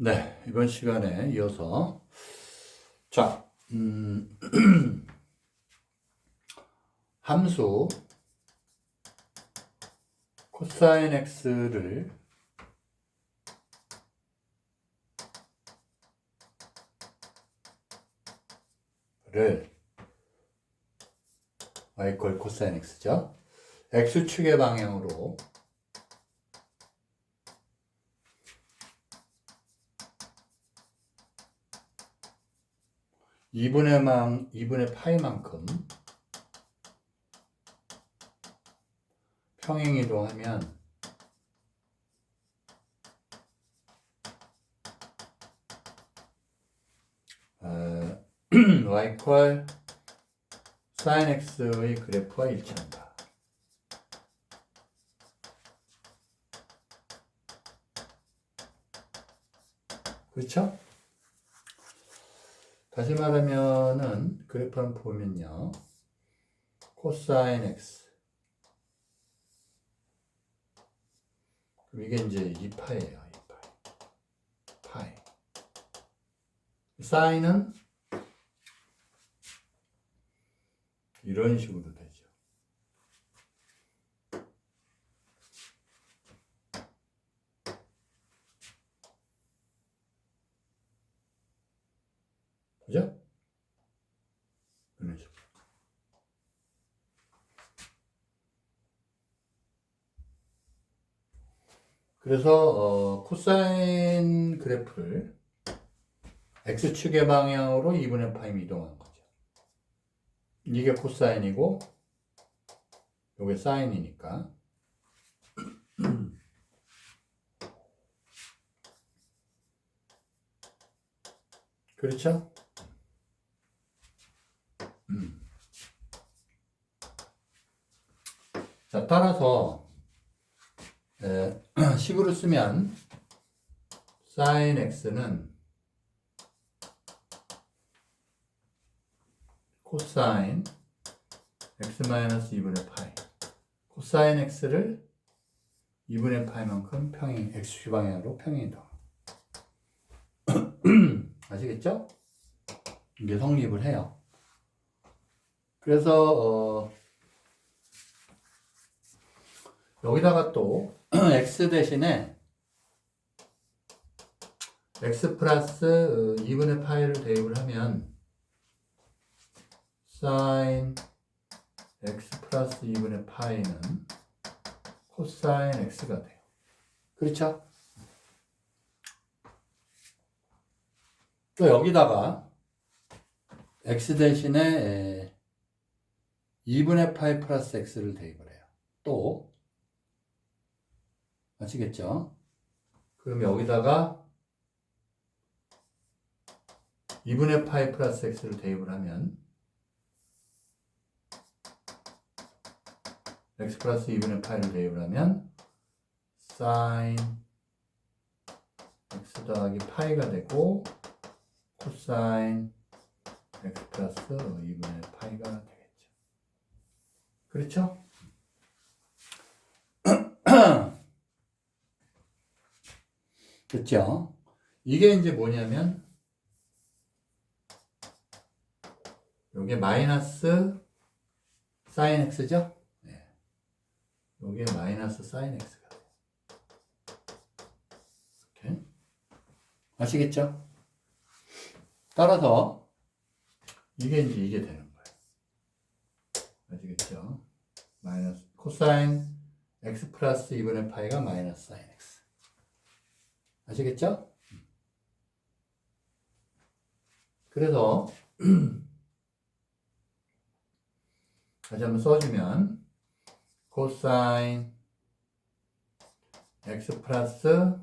네, 이번 시간에 이어서 자, 함수 코사인 x를 y = 코사인 x죠. x축의 방향으로 2분의 파이만큼 평행이동하면 y = sin x의 그래프와 일치한다. 그렇죠? 다시 말하면은 그래프 한번 보면요. 코사인 x. 그럼 이게 이제 2파이예요. 2파이. 파이. 사인은 이런 식으로 되죠. 그죠? 이런 식으로. 그래서 코사인 그래프를 x축의 방향으로 2분의 파이 이동하는 거죠. 이게 코사인이고 이게 사인이니까. 그렇죠? 자, 따라서 식으로 쓰면 sin x는 코사인 x-2분의 파이. 코사인 x를 2분의 파이만큼 평행, x축 방향으로 평행이동. 아시겠죠? 이게 성립을 해요. 그래서 여기다가 또 x 대신에 x 플러스 2분의 파이를 대입을 하면 sin x 플러스 2분의 파이는 코사인 x가 돼요. 그렇죠? 또 여기다가 x 대신에 2분의 파이 플러스 x를 대입을 해요. 또 아시겠죠? 그럼 여기다가 2분의 파이 플러스 x를 대입을 하면 x 플러스 2분의 파이를 대입을 하면 sin x 더하기 파이가 되고 코사인 x 플러스 2분의 파이가 되겠죠. 그렇죠? 그렇죠? 이게 이제 뭐냐면 요게 마이너스 sin x죠? 네. 요게 마이너스 sin x가 돼요. 이렇게. 아시겠죠? 따라서 이게 이제 이게 되는 거예요. 아시겠죠? 마이너스 코사인 x 플러스 2분의 파이가 마이너스 sin x. 아시겠죠? 그래서 다시 한번 써주면 코사인 x 플러스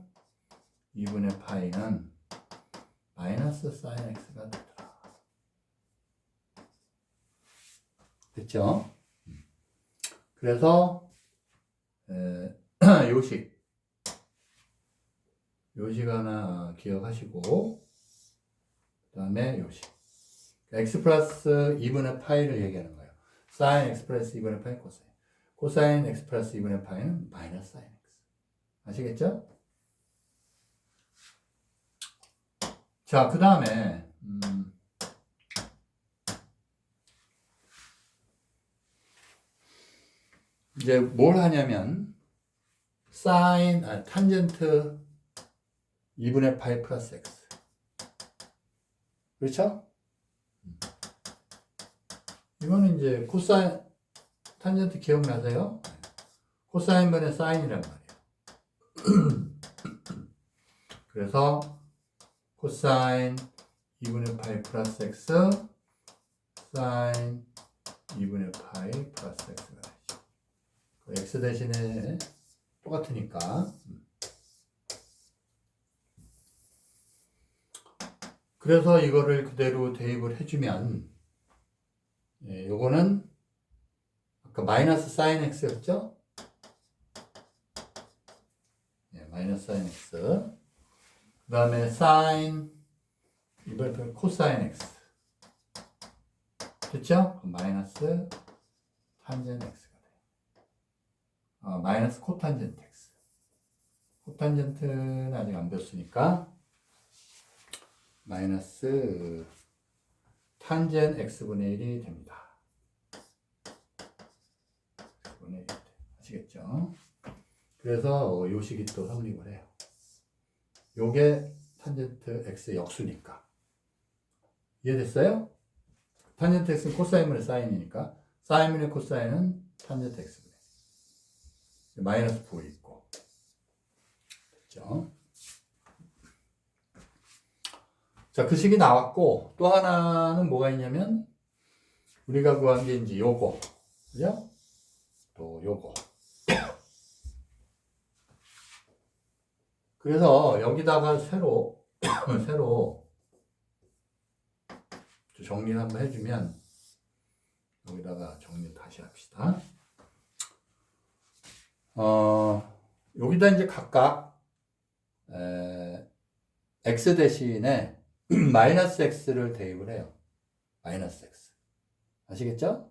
2분의 파이는 마이너스 sin x가 되더라. 됐죠? 그래서 요식 하나 기억하시고 그 다음에 요식 x 플러스 2분의 파이를 얘기하는 거예요. sin x 플러스 2분의 파이 코사인. 코사인 x 플러스 2분의 파이는 마이너스 sin x. 아시겠죠? 자, 그 다음에 이제 뭘 하냐면 탄젠트 2분의 파이 플러스 x. 그렇죠? 이거는 이제 탄젠트 기억나세요? 코사인 분의 사인이란 말이에요. 그래서 코사인 2분의 파이 플러스 x 사인 2분의 파이 플러스 x가 되죠. x 대신에 똑같으니까. 그래서 이거를 그대로 대입을 해주면 요거는 아까 마이너스 사인 x였죠? 마이너스 사인 x. 그 다음에 사인 이번에 코사인 x. 됐죠? 마이너스 탄젠 x가 돼요. 마이너스 코탄젠트 x. 코탄젠트는 아직 안 배웠으니까 마이너스 탄젠 x분의 1이 됩니다. x분의 1. 아시겠죠? 그래서 요 식이 또 성립을 해요. 요게 탄젠트 x 역수니까. 이해됐어요? 탄젠트 x는 코사인분의 사인이니까 사인분의 코사인은 탄젠트 x분의 마이너스 부호 있고. 됐죠? 자, 그 식이 나왔고 또 하나는 뭐가 있냐면 우리가 구한 게 이제 요거. 그죠? 또 요거. 그래서 여기다가 새로 정리를 한번 해주면 여기다가 정리 다시 합시다. 여기다 이제 각각 x 대신에 마이너스 x를 대입을 해요. 마이너스 x. 아시겠죠?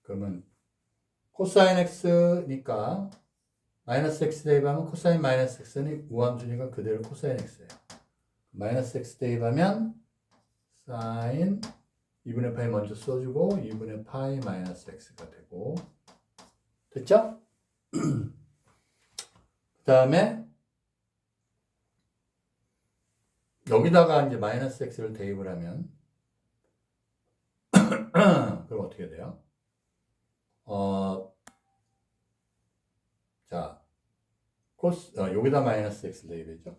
그러면 코사인 x니까 마이너스 x 대입하면 코사인 마이너스 x는 우함수니까 그대로 코사인 x예요. 마이너스 x 대입하면 사인 2분의 파이 먼저 써주고 2분의 파이 마이너스 x가 되고. 됐죠? 그 다음에 여기다가 이제 마이너스 x를 대입을 하면 그럼 어떻게 돼요? 자, 여기다 마이너스 x 대입이죠.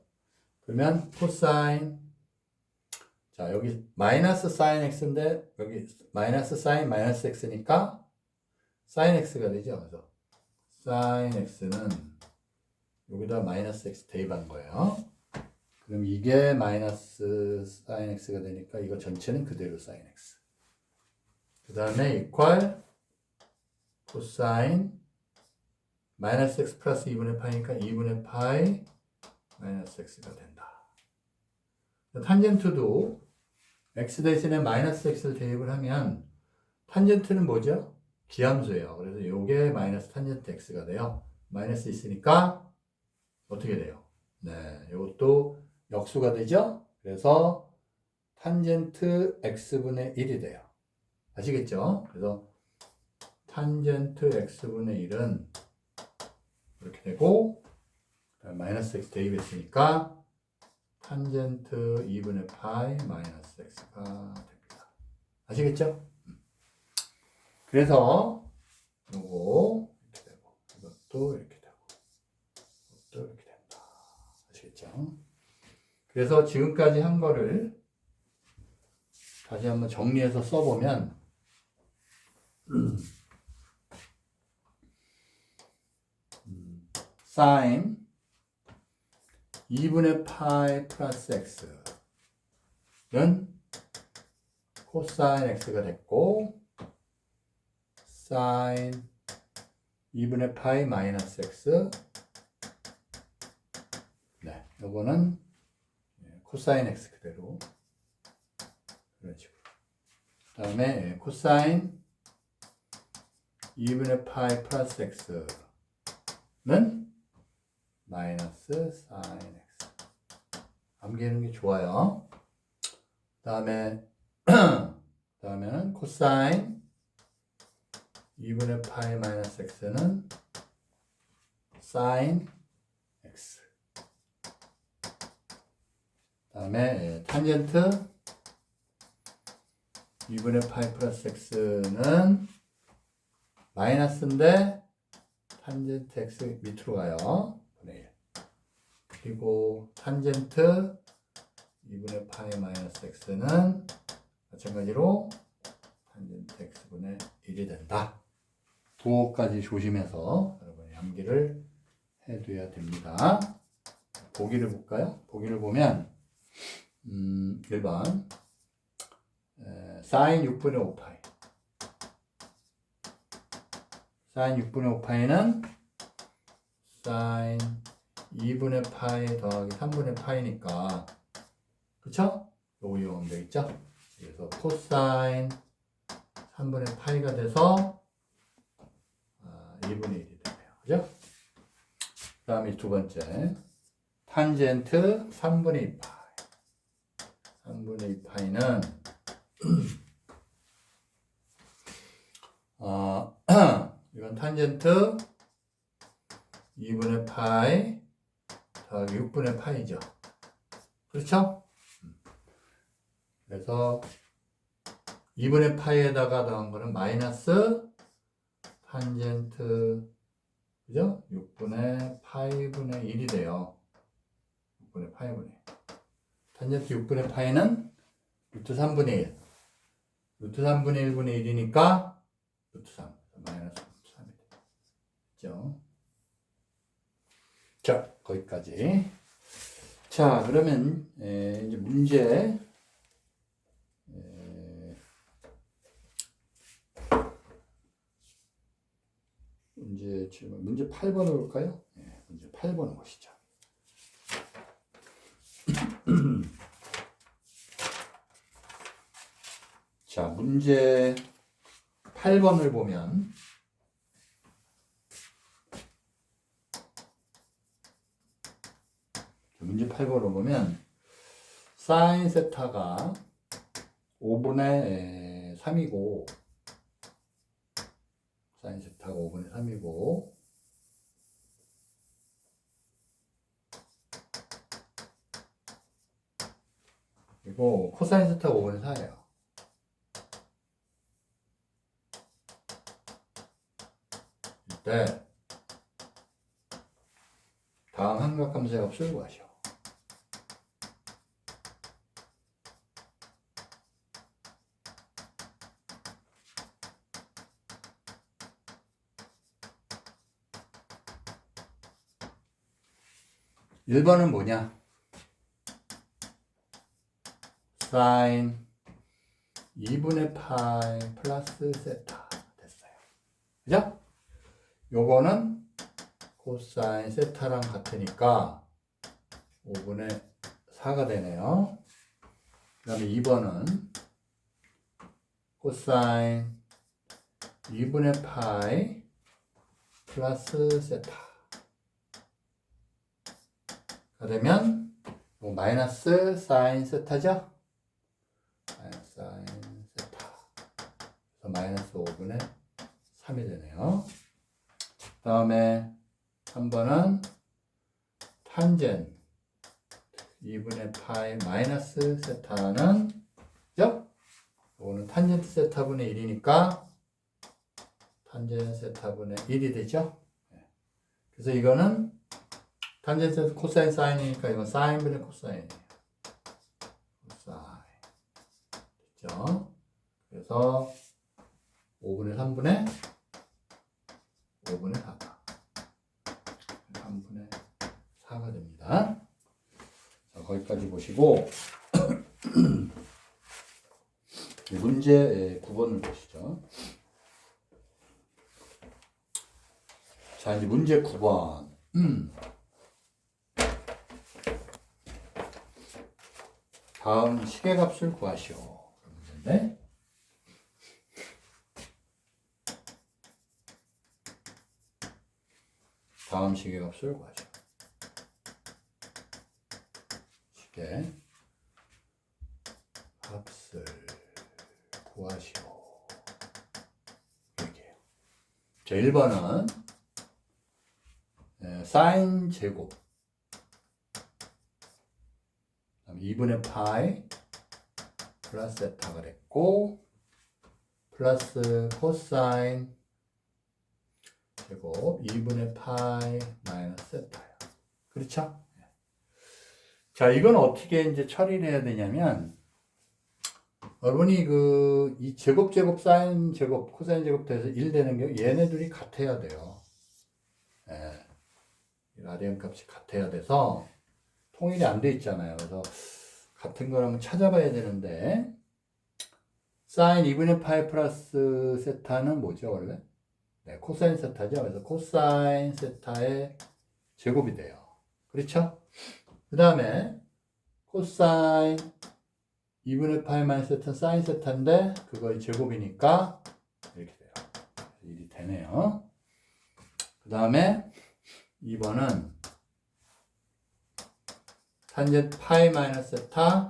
그러면 코사인, 자, 여기 마이너스 사인 x인데 여기 마이너스 사인 마이너스 x니까 사인 x가 되죠. 그래서 사인 x는 여기다 마이너스 x 대입한 거예요. 그럼 이게 마이너스 사인 x가 되니까 이거 전체는 그대로 사인 x. 그 다음에 이퀄 코사인 마이너스 x 플러스 2분의 파이니까 2분의 파이 마이너스 x가 된다. 탄젠트도 x 대신에 마이너스 x를 대입을 하면 탄젠트는 뭐죠? 기함수예요. 그래서 이게 마이너스 탄젠트 x가 돼요. 마이너스 있으니까 어떻게 돼요? 네, 이것도 역수가 되죠? 그래서 탄젠트 x분의 1이 돼요. 아시겠죠? 그래서 탄젠트 x분의 1은 이렇게 되고 마이너스 x 대입했으니까 탄젠트 2분의 파이 마이너스 x가 됩니다. 아시겠죠? 그래서 요거 이렇게 되고 이것도 이렇게 되고 이것도 이렇게 된다. 아시겠죠? 그래서 지금까지 한 거를 다시 한번 정리해서 써보면 사인 2분의 파이 플러스 x는 코사인 x가 됐고 사인 2분의 파이 마이너스 x 네, 요거는 코사인 x 그대로 이런 식으로. 그 다음에 코사인 2분의 파이 플러스 x는 마이너스 사인 x. 암기하는 게 좋아요. 다음에는 코사인 2분의 파이 마이너스 x는 사인 x. 다음에 탄젠트 2분의 파이 플러스 x는 마이너스인데 탄젠트 x 밑으로 가요. 분의 1. 그리고 탄젠트 2분의 파이 마이너스 x는 마찬가지로 탄젠트 x분의 1이 된다. 부호까지 조심해서 여러분이 암기를 해둬야 됩니다. 보기를 볼까요? 보기를 보면 1번 사인 6분의 5파이 사인 6분의 5파이는 사인 2분의 파이 더하기 3분의 파이니까 그쵸? 요거 이용하면 되겠죠? 그래서 코사인 3분의 파이가 돼서 2분의 1이 되네요. 그죠? 그 다음에 두 번째 탄젠트 3분의 2파이 3분의 2파이는 이건 탄젠트 2분의 파이 더하기 6분의 파이죠. 그렇죠? 그래서 2분의 파이에다가 더한 거는 마이너스 탄젠트 그죠? 6분의 파이분의 1이 돼요. 6분의 파이분의 1. 탄젠트 6분의 파이는 루트 3분의 1. 루트 3분의 1분의 1이니까 루트 3. 마이너스 루트 3이 되죠. 자, 거기까지. 자, 그러면 이제 문제 문제 8번을 볼까요? 네, 문제 8번을 보시죠. 자, 문제 8번을 보면 문제 8번을 보면 사인 세타가 5분의 3이고 사인 세타가 5분의 3이고 그리고 코사인 세타가 5분의 4예요. 이때 다음 삼각함수의 값을 구하시오. 일 번은 뭐냐? 사인 2분의 파이 플러스 세타 됐어요. 그죠? 요거는 코사인 세타랑 같으니까 5분의 4가 되네요. 그 다음에 2번은 코사인 2분의 파이 플러스 세타가 되면 뭐 마이너스 사인 세타죠? 마이너스 사인 세타. 그래서 마이너스 5분의 3이 되네요. 그 다음에 3번은 탄젠 2분의 파이 마이너스 세타는 그죠? 이거는 탄젠트 세타분의 1이니까 탄젠트 세타분의 1이 되죠? 그래서 이거는 탄젠트 코사인 사인이니까 이건 사인분의 코사인이에요. 코사인 됐죠? 그래서 5분의 3분의 5분의 4가 3분의 4가 됩니다. 자, 거기까지 보시고 문제 9번을 보시죠. 자, 이제 문제 9번. 다음 시계값을 구하시오. 그런 문제인데. 다음 시계값을 구하시오. 시계 구하시오. 이렇게요. 자, 1번은 사인 제곱 2분의 파이 플러스 세타가 됐고 플러스 코사인 제곱 2분의 파이 마이너스 세타예요. 그렇죠? 자, 이건 어떻게 이제 처리를 해야 되냐면 여러분이 이 제곱 사인 제곱 코사인 제곱 돼서 1 되는 게 얘네들이 같아야 돼요. 예. 라디안 값이 같아야 돼서 통일이 안 돼 있잖아요. 그래서 같은 걸 한번 찾아봐야 되는데 사인 2분의 파이 플러스 세타는 뭐죠 원래? 네, 코사인 세타죠. 그래서 코사인 세타의 제곱이 돼요. 그렇죠? 그 다음에 코사인 2분의 파이 마이너스 세타는 사인 세타인데 그거의 제곱이니까 이렇게 돼요. 일이 되네요. 그 다음에 2번은 탄젠 파이 마이너스 세타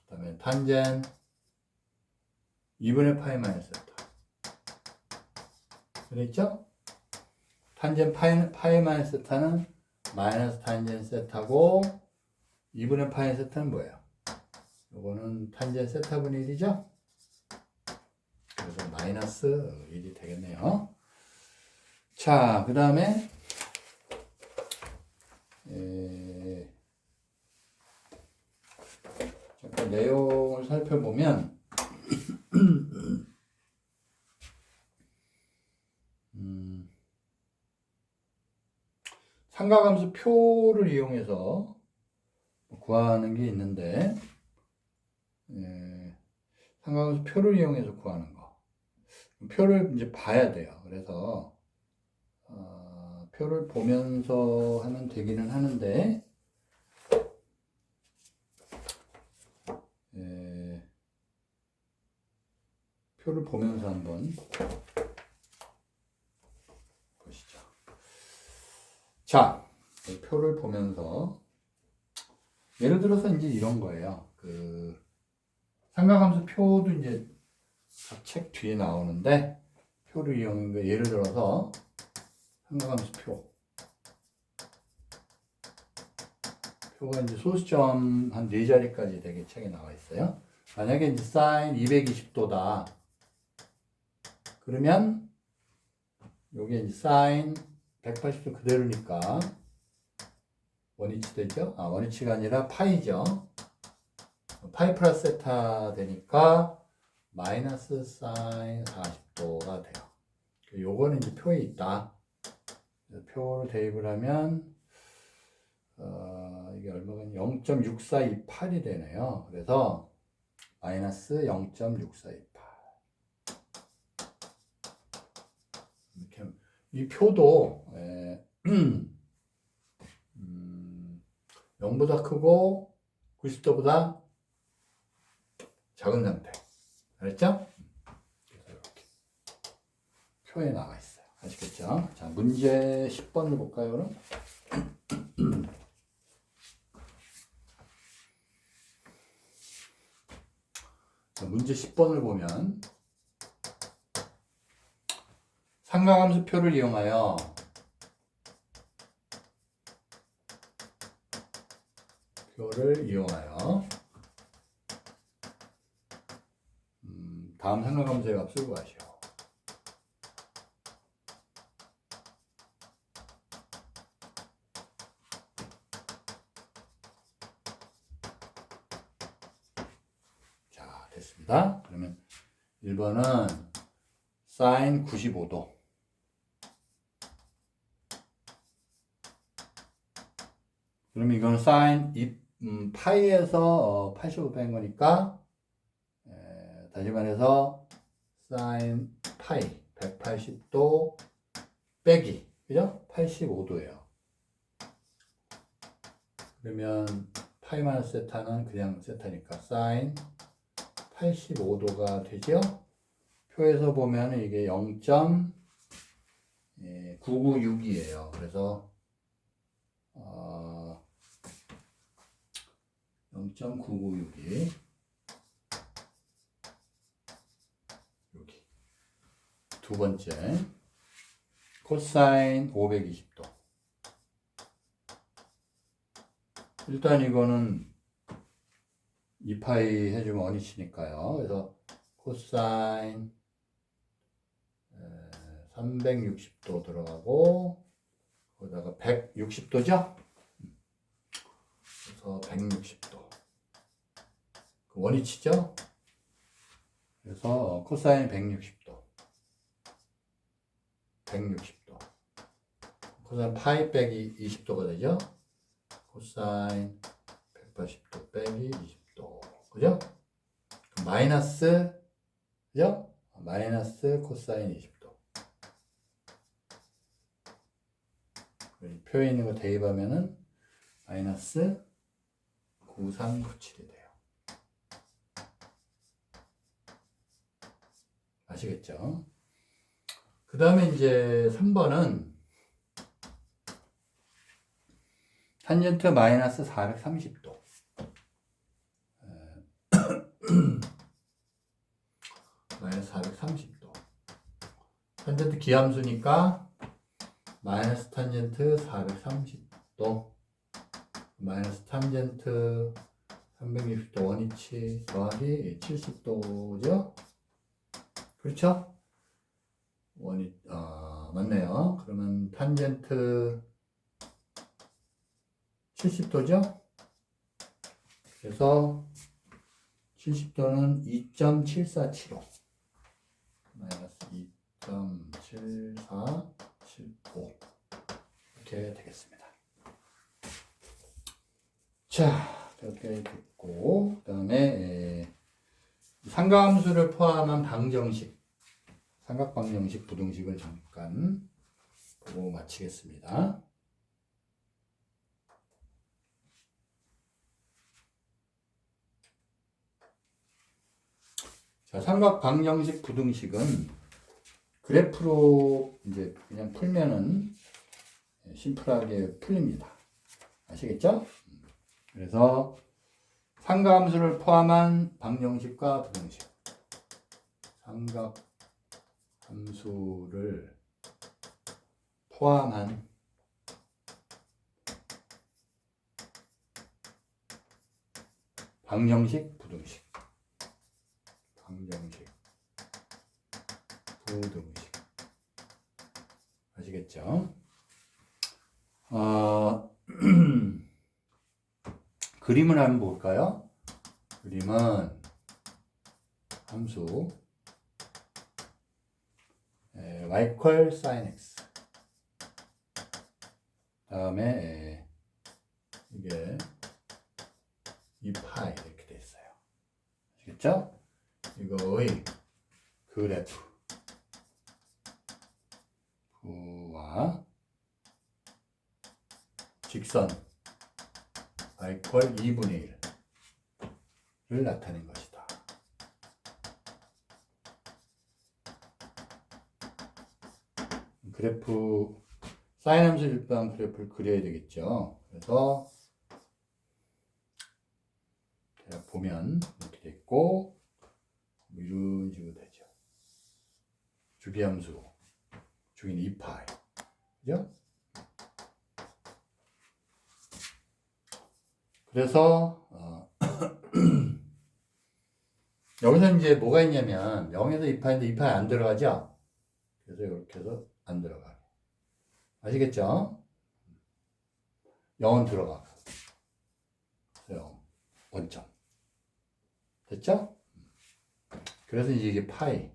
그 다음에 탄젠 2분의 파이 마이너스 세타 그랬죠? 탄젠 파이 마이너스 세타는 마이너스 탄젠 세타고 2분의 파이 세타는 뭐예요? 요거는 탄젠 세타분의 1이죠? 그래서 마이너스 1이 되겠네요. 자, 그 다음에 잠깐 내용을 살펴보면 삼각함수 표를 이용해서 구하는 게 있는데 삼각함수 표를 이용해서 구하는 거 표를 이제 봐야 돼요. 그래서 표를 보면서 하면 되기는 하는데 표를 보면서 한번 보시죠. 자, 표를 보면서 예를 들어서 이제 이런 거예요. 삼각함수 표도 이제 책 뒤에 나오는데 표를 이용한 거 예를 들어서 삼각함수 표가 이제 소수점 한 4자리까지 되게 책에 나와 있어요. 만약에 이제 사인 220도다. 그러면 요게 이제 사인 180도 그대로니까 원위치 되죠? 원위치가 아니라 파이죠. 파이 플러스 세타 되니까 마이너스 사인 40도가 돼요. 요거는 이제 표에 있다. 표를 대입을 하면 이게 얼마가 0.6428이 되네요. 그래서 마이너스 0.6428 이렇게 이 표도 0보다 크고 90도보다 작은 상태. 알았죠? 그래서 이렇게 표에 나와 있어요. 아시겠죠? 자, 문제 10번을 볼까요, 그럼? 자, 문제 10번을 보면 삼각함수 표를 이용하여 다음 삼각함수의 값을 구하시오. 자, 됐습니다. 그러면 1번은 사인 95도 그럼 이건 사인 파이에서 85 뺀 거니까 다시 말해서 사인 파이 180도 빼기 그죠? 85도예요. 그러면 파이 마이너스 세타는 그냥 세타니까 사인 85도가 되죠? 표에서 보면 이게 0.996이에요. 그래서 0.996이 두 번째 코사인 520도. 일단 이거는 2파이 해주면 원위치니까요. 그래서 코사인 360도 들어가고 거기다가 160도죠? 그래서 160도. 원위치죠? 그래서 코사인 160도. 160도. 코사인 파이 빼기 20도가 되죠? 코사인 180도 빼기 20도. 그죠? 마이너스, 그죠? 마이너스 코사인 20도. 표에 있는 거 대입하면은 마이너스 9397이 돼요. 아시겠죠? 그 다음에 이제 3번은 탄젠트 마이너스 430도. 마이너스 430도. 탄젠트 기함수니까 마이너스 탄젠트 430도. 마이너스 탄젠트 360도 원위치 더하기 70도죠? 그렇죠? 맞네요. 그러면 탄젠트 70도죠? 그래서 70도는 2.7475 마이너스 2.7475 이렇게 되겠습니다. 자, 이렇게 됐고 그 다음에 삼각함수를 포함한 방정식, 삼각방정식, 부등식을 잠깐 보고 마치겠습니다. 자, 삼각방정식, 부등식은 그래프로 이제 그냥 풀면은 심플하게 풀립니다. 아시겠죠? 그래서 삼각함수를 포함한 방정식과 부등식, 삼각함수를 포함한 방정식, 부등식, 방정식, 부등식. 아시겠죠? 그림을 한번 볼까요? 그림은 함수 y 퀄 sin x 다음에 이게 2파이 이렇게 돼 있어요. 아시겠죠? 이거의 그래프와 직선 y 퀄 2분의 1을 나타낸 것이다. 그래프 사인 함수 일반 그래프를 그려야 되겠죠. 그래서 제가 보면 이렇게 돼 있고 이런 식으로 되죠. 주기함수 주기는 2파이, 그죠? 그래서 여기서 이제 뭐가 있냐면 0에서 2파인데 2파이 안 들어가죠? 그래서 이렇게 해서 안 들어가요. 아시겠죠? 0은 들어가고 0, 원점. 됐죠? 그래서 이제 이게 파이,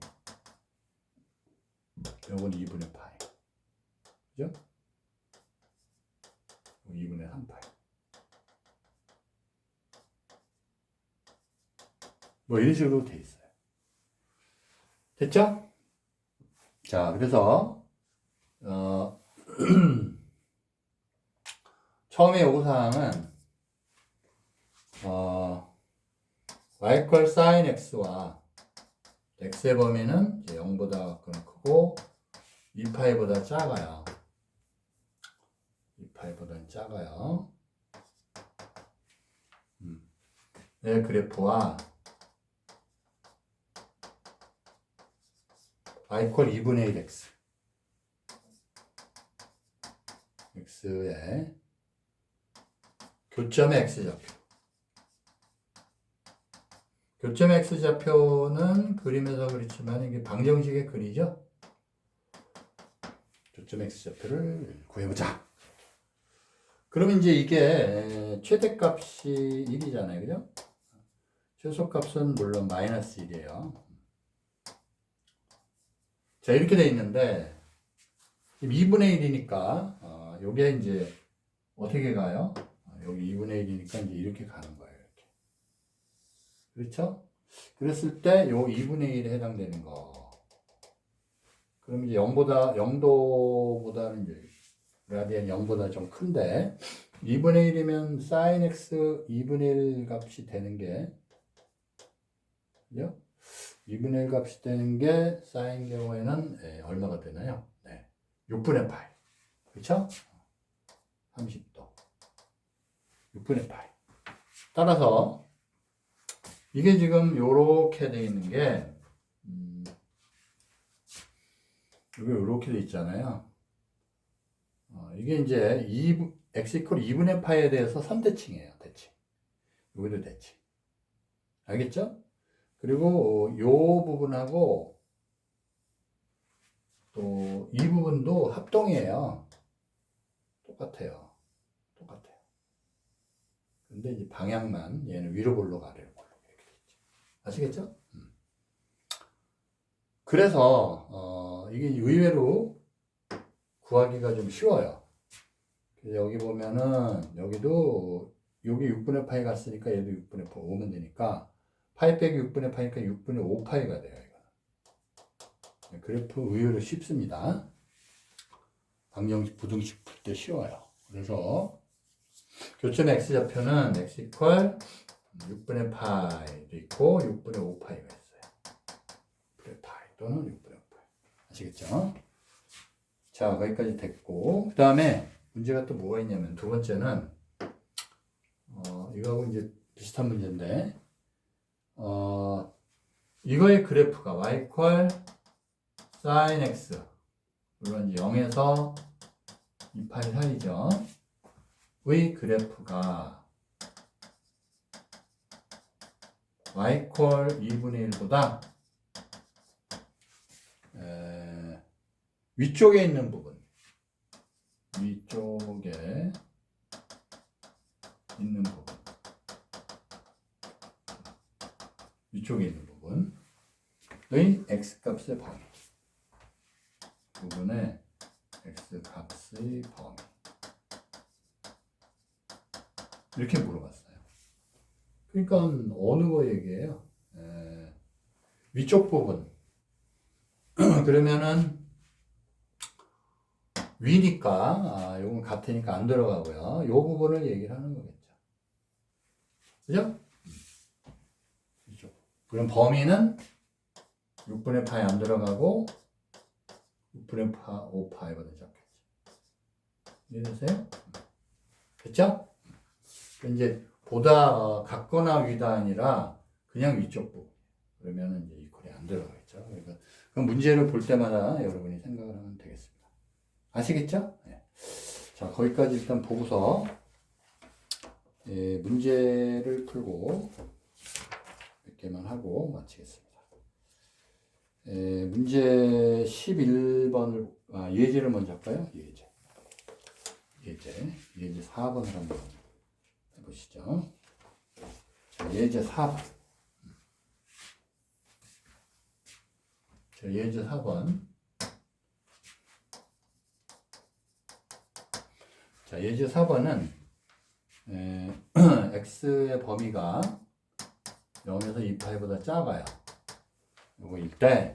요건 2분의 파이, 그죠? 2분의 3파이. 뭐 이런 식으로 돼 있어요. 됐죠? 자, 그래서 처음에 요구사항은 y 퀄 sin x와 x의 범위는 0보다 크고 2파이보다 작아요. 2파이보다는 작아요. 네, 그래프와 y = 2분의 1 x. x의 교점의 x좌표. 교점의 x좌표는 그림에서 그렇지만 이게 방정식의 글이죠. 교점의 x좌표를 구해보자. 그러면 이제 이게 최대값이 1이잖아요. 그죠? 최소값은 물론 -1이에요. 자, 이렇게 돼 있는데, 지금 2분의 1이니까, 요게 이제 어떻게 가요? 여기 2분의 1이니까 이제 이렇게 가는 거예요. 이렇게. 그렇죠? 그랬을 때 요 2분의 1에 해당되는 거. 그럼 이제 0도보다는 이제 라디안 0보다 좀 큰데, 2분의 1이면 sin x 2분의 1 값이 되는 게, 그죠? 2분의 1 값이 되는 게 sin 경우에는 얼마가 되나요? 네. 6분의 파이. 그쵸? 30도. 6분의 파이. 따라서 이게 지금 요렇게 돼 있는 게 이게 요렇게 돼 있잖아요. 이게 이제 x = 2분의 파이에 대해서 선대칭이에요. 대칭. 여기도 대칭. 알겠죠? 그리고 요 부분하고 또 이 부분도 합동이에요. 똑같아요. 근데 이제 방향만 얘는 위로 볼록 아래로 볼록 이렇게 됐죠. 아시겠죠? 그래서 이게 의외로 구하기가 좀 쉬워요. 그래서 여기 보면은 여기도 여기 6분의 파이 갔으니까 얘도 6분의 5면 되니까 파이 빼기 6분의 파이니까 6분의 5파이가 돼요. 이거. 그래프 의외로 쉽습니다. 방정식, 부등식 풀 때 쉬워요. 그래서 교점의 x좌표는 x = 6분의 파이도 있고 6분의 5파이가 있어요. 6분의 파이 또는 6분의 5파이. 아시겠죠? 자, 거기까지 됐고, 그 다음에 문제가 또 뭐가 있냐면 두 번째는 이거하고 이제 비슷한 문제인데 이거의 그래프가 y = sin x, 물론 0에서 2파이 사이죠. 의 그래프가 y = 2분의 1보다 위쪽에 있는 부분, 위쪽에 있는 부분의 x값의 범위, 부분의 x값의 범위, 이렇게 물어봤어요. 그러니까 어느 거 얘기예요? 위쪽 부분. 그러면은 위니까 요건 같으니까 안 들어가고요. 요 부분을 얘기를 하는 거겠죠. 그죠? 위쪽. 그럼 범위는 6분의 파이 안 들어가고 6분의 5파이거든 잡겠지. 이해되세요? 됐죠? 이제 보다 같거나 위다 아니라 그냥 위쪽 부분. 그러면은 이제 이퀄이 안 들어가겠죠. 그러니까 그 문제를 볼 때마다 여러분이 생각을 하면 되겠습니다. 아시겠죠? 네. 자, 거기까지 일단 보고서 문제를 풀고 몇 개만 하고 마치겠습니다. 문제 11번을 예제를 먼저 할까요? 예제 4번을 한번 해보시죠. 자, 예제 4번. 자, 예제 4번. 자, 예제 4번은 x의 범위가 0에서 2파이보다 작아요. 요거일 때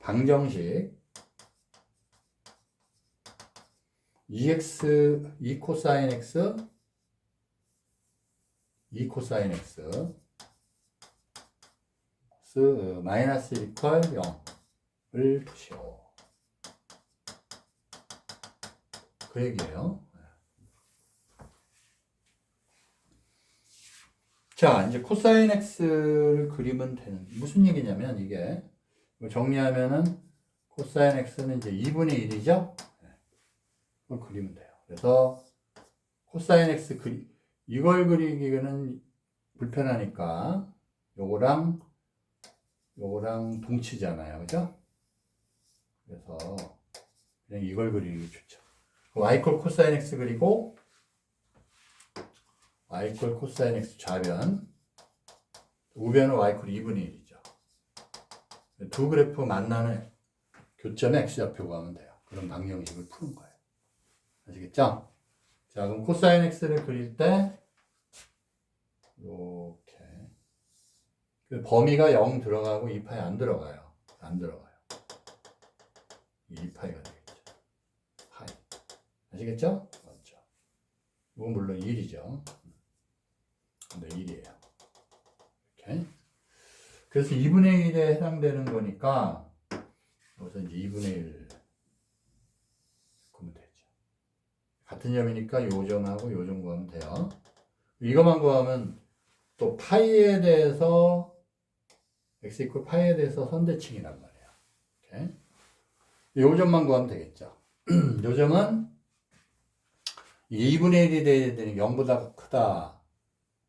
방정식 2x 2 코사인 x 2 코사인 x 마이너스 1 이퀄 0을 푸시오. 그 얘기예요. 자, 이제 코사인 x를 그리면 되는, 무슨 얘기냐면, 이게, 정리하면은, 코사인 x는 이제 2분의 1이죠? 그걸 그리면 돼요. 그래서, 코사인 x 이걸 그리기는 불편하니까, 요거랑 동치잖아요. 그죠? 그래서, 그냥 이걸 그리는 게 좋죠. y 콜 코사인 x 그리고, y 콜 코사인 x 좌변, 우변은 y 콜 2분의 1이죠. 두 그래프 만나는 교점에 x좌표 구하면 돼요. 그런 방정식을 푸는 거예요. 아시겠죠? 자, 그럼 코사인 x를 그릴 때 이렇게 그 범위가 0 들어가고 2파이 안 들어가요. 안 들어가요. 2파이가 되겠죠. 파이. 아시겠죠? 맞죠? 이건 물론 1이죠. 근데 1이에요. 이렇게. 그래서 2분의 1에 해당되는 거니까 여기서 이제 2분의 1 구하면 되죠. 같은 점이니까 요 점하고 요 점 구하면 돼요. 이것만 구하면 또 파이에 대해서 x 이퀄 파이에 대해서 선대칭이란 말이에요. 이렇게. 요 점만 구하면 되겠죠. 요 점은 2분의 1이 돼야 되는 0보다 크다.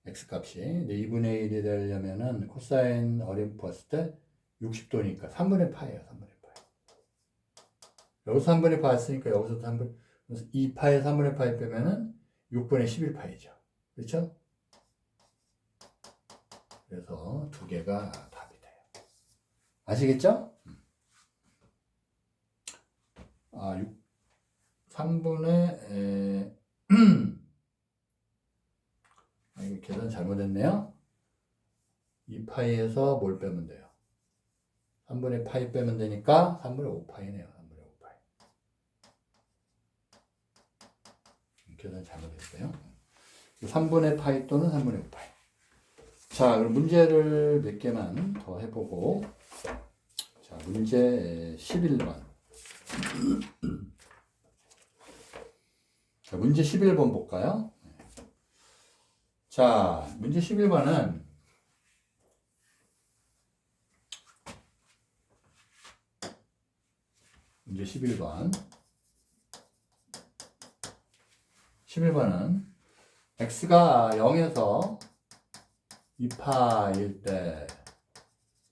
x값이. 2분의 1이 되려면은 코사인 어림프 봤을 때 60도니까 3분의 파예요. 3분의 파이. 여기서 3분의 파 했으니까 여기서도 3분, 2파에 3분의 파이 빼면은 6분의 11파이죠. 그렇죠? 그래서 두 개가 답이 돼요. 아시겠죠? 3분의 이거 계산 잘못했네요. 2파이에서 뭘 빼면 돼요? 3분의 파이 빼면 되니까 3분의 5파이네요. 3분의 5파이. 계산 잘못했어요. 3분의 파이 또는 3분의 5파이. 자, 그럼 문제를 몇 개만 더 해보고. 자, 문제 11번. 자, 문제 11번 볼까요? 자, 문제 11번은 문제 11번은 x가 0에서 2파일 때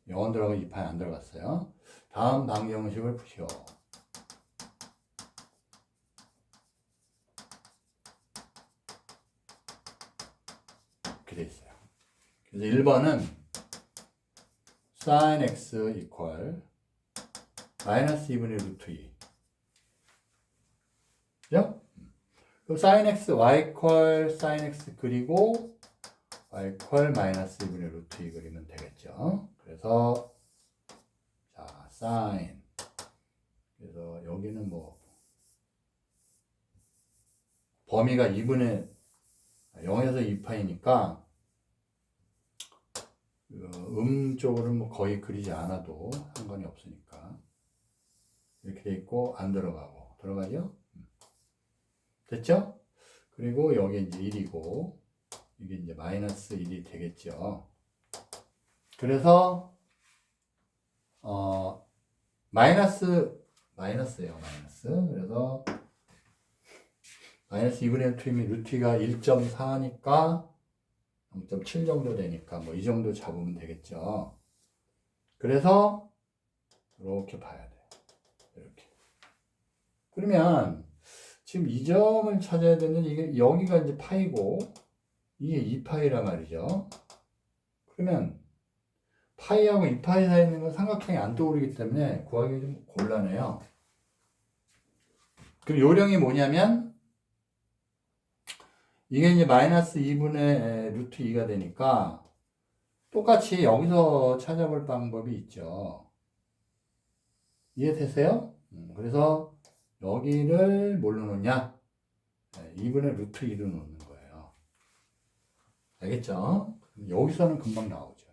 0은 들어가고 2파이 안 들어갔어요. 다음 방정식을 푸시오. 이렇게 돼 있어요. 그래서 1번은 sin x 이퀄 마이너스 2분의 루트 2. 그죠? 그럼 sin x, y 퀄 sin x 그리고 y 퀄 마이너스 2분의 루트 2 그리면 되겠죠. 그래서 자, sin. 그래서 여기는 뭐 범위가 2분의 0에서 2파이니까 쪽으로는 뭐 거의 그리지 않아도 상관이 없으니까 이렇게 돼 있고 안 들어가고 들어가죠? 됐죠? 그리고 여기 이제 1이고 이게 이제 마이너스 1이 되겠죠. 그래서 마이너스예요. 마이너스. 그래서 마이너스 2분의 1이면 루트가 1.4니까 0.7 정도 되니까 뭐 이 정도 잡으면 되겠죠. 그래서 이렇게 봐야 돼요. 이렇게. 그러면 지금 이 점을 찾아야 되는 이게 여기가 이제 파이고 이게 2파이란 말이죠. 그러면 파이하고 2파이 사이에 있는 건 삼각형이 안 떠오르기 때문에 구하기 좀 곤란해요. 그럼 요령이 뭐냐면 이게 이제 마이너스 2분의 루트 2가 되니까 똑같이 여기서 찾아볼 방법이 있죠. 이해되세요? 그래서 여기를 뭘로 놓냐? 2분의 루트 2로 놓는 거예요. 알겠죠? 여기서는 금방 나오죠.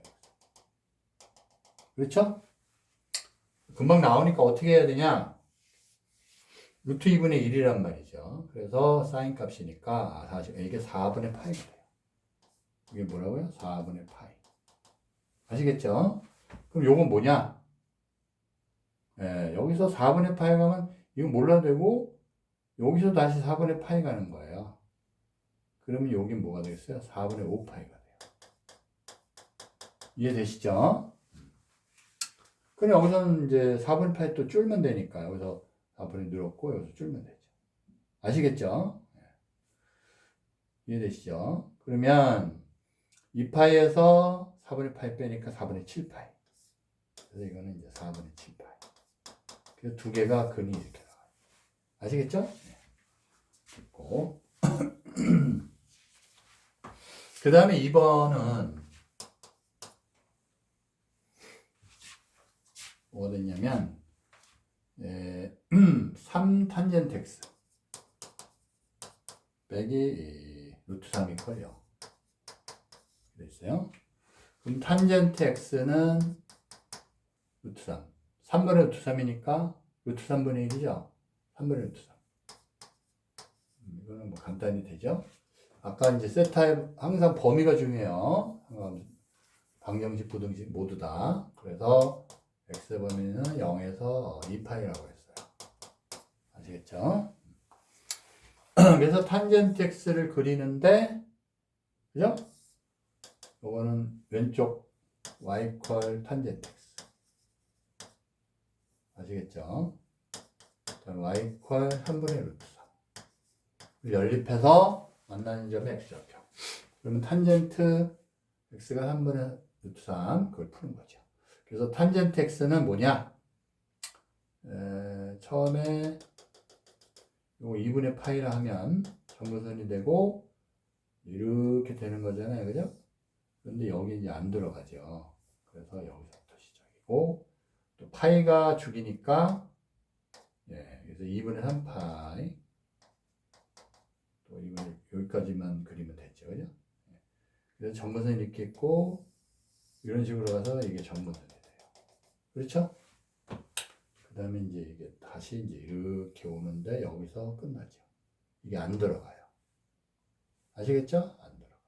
그렇죠? 금방 나오니까 어떻게 해야 되냐? 루트 2분의 1이란 말이죠. 그래서 사인 값이니까 사실 이게 4분의 파이가 돼요. 이게 뭐라고요? 4분의 파이. 아시겠죠? 그럼 요건 뭐냐? 예, 여기서 4분의 파이 가면 이거 몰라도 되고 여기서 다시 4분의 파이 가는 거예요. 그러면 여긴 뭐가 되겠어요? 4분의 5파이가 돼요. 이해되시죠? 그럼 여기서는 이제 4분의 파이 또 줄면 되니까 여기서 4분의 늘었고 여기서 줄면 되죠. 아시겠죠? 이해되시죠? 그러면 2파이에서 4분의 파이 빼니까 4분의 7파이. 그래서 이거는 이제 4분의 7파이. 그래서 두 개가 근이 이렇게 나와요. 아시겠죠? 네. 됐고. 그 다음에 2번은 뭐가 됐냐면 3 탄젠트 x 빼기 루트 3 이퀄 0 됐어요. 그럼 탄젠트 x는 루트 3 3분의 루트 3이니까 루트 3분의 1이죠. 3분의 루트 3 이거는 뭐 간단히 되죠. 아까 이제 세타의 항상 범위가 중요해요. 방정식, 부등식 모두 다. 그래서 x 범위는 0에서 2파이라고 했어요. 아시겠죠? 그래서 탄젠트 x를 그리는데, 그죠? 요거는 왼쪽 y 퀄 탄젠트 x. 아시겠죠? y 퀄 3분의 루트 3. 연립해서 만나는 점의 x좌표. 그러면 탄젠트 x가 3분의 루트 3, 그걸 푸는 거죠. 그래서 탄젠트 x는 뭐냐? 처음에 요 2분의 파이라 하면 점근선이 되고 이렇게 되는 거잖아요. 그죠? 근데 여기 이제 안 들어가죠. 그래서 여기서부터 시작이고 또 파이가 죽이니까 그래서 2분의 3파이 또 2분의 여기까지만 그리면 되죠. 그죠? 그래서 점근선이 이렇게 있고 이런 식으로 가서 이게 점근선이 돼요. 그렇죠? 그 다음에 이제 이게 다시 이제 이렇게 오는데 여기서 끝나죠. 이게 안 들어가요. 아시겠죠? 안 들어가요.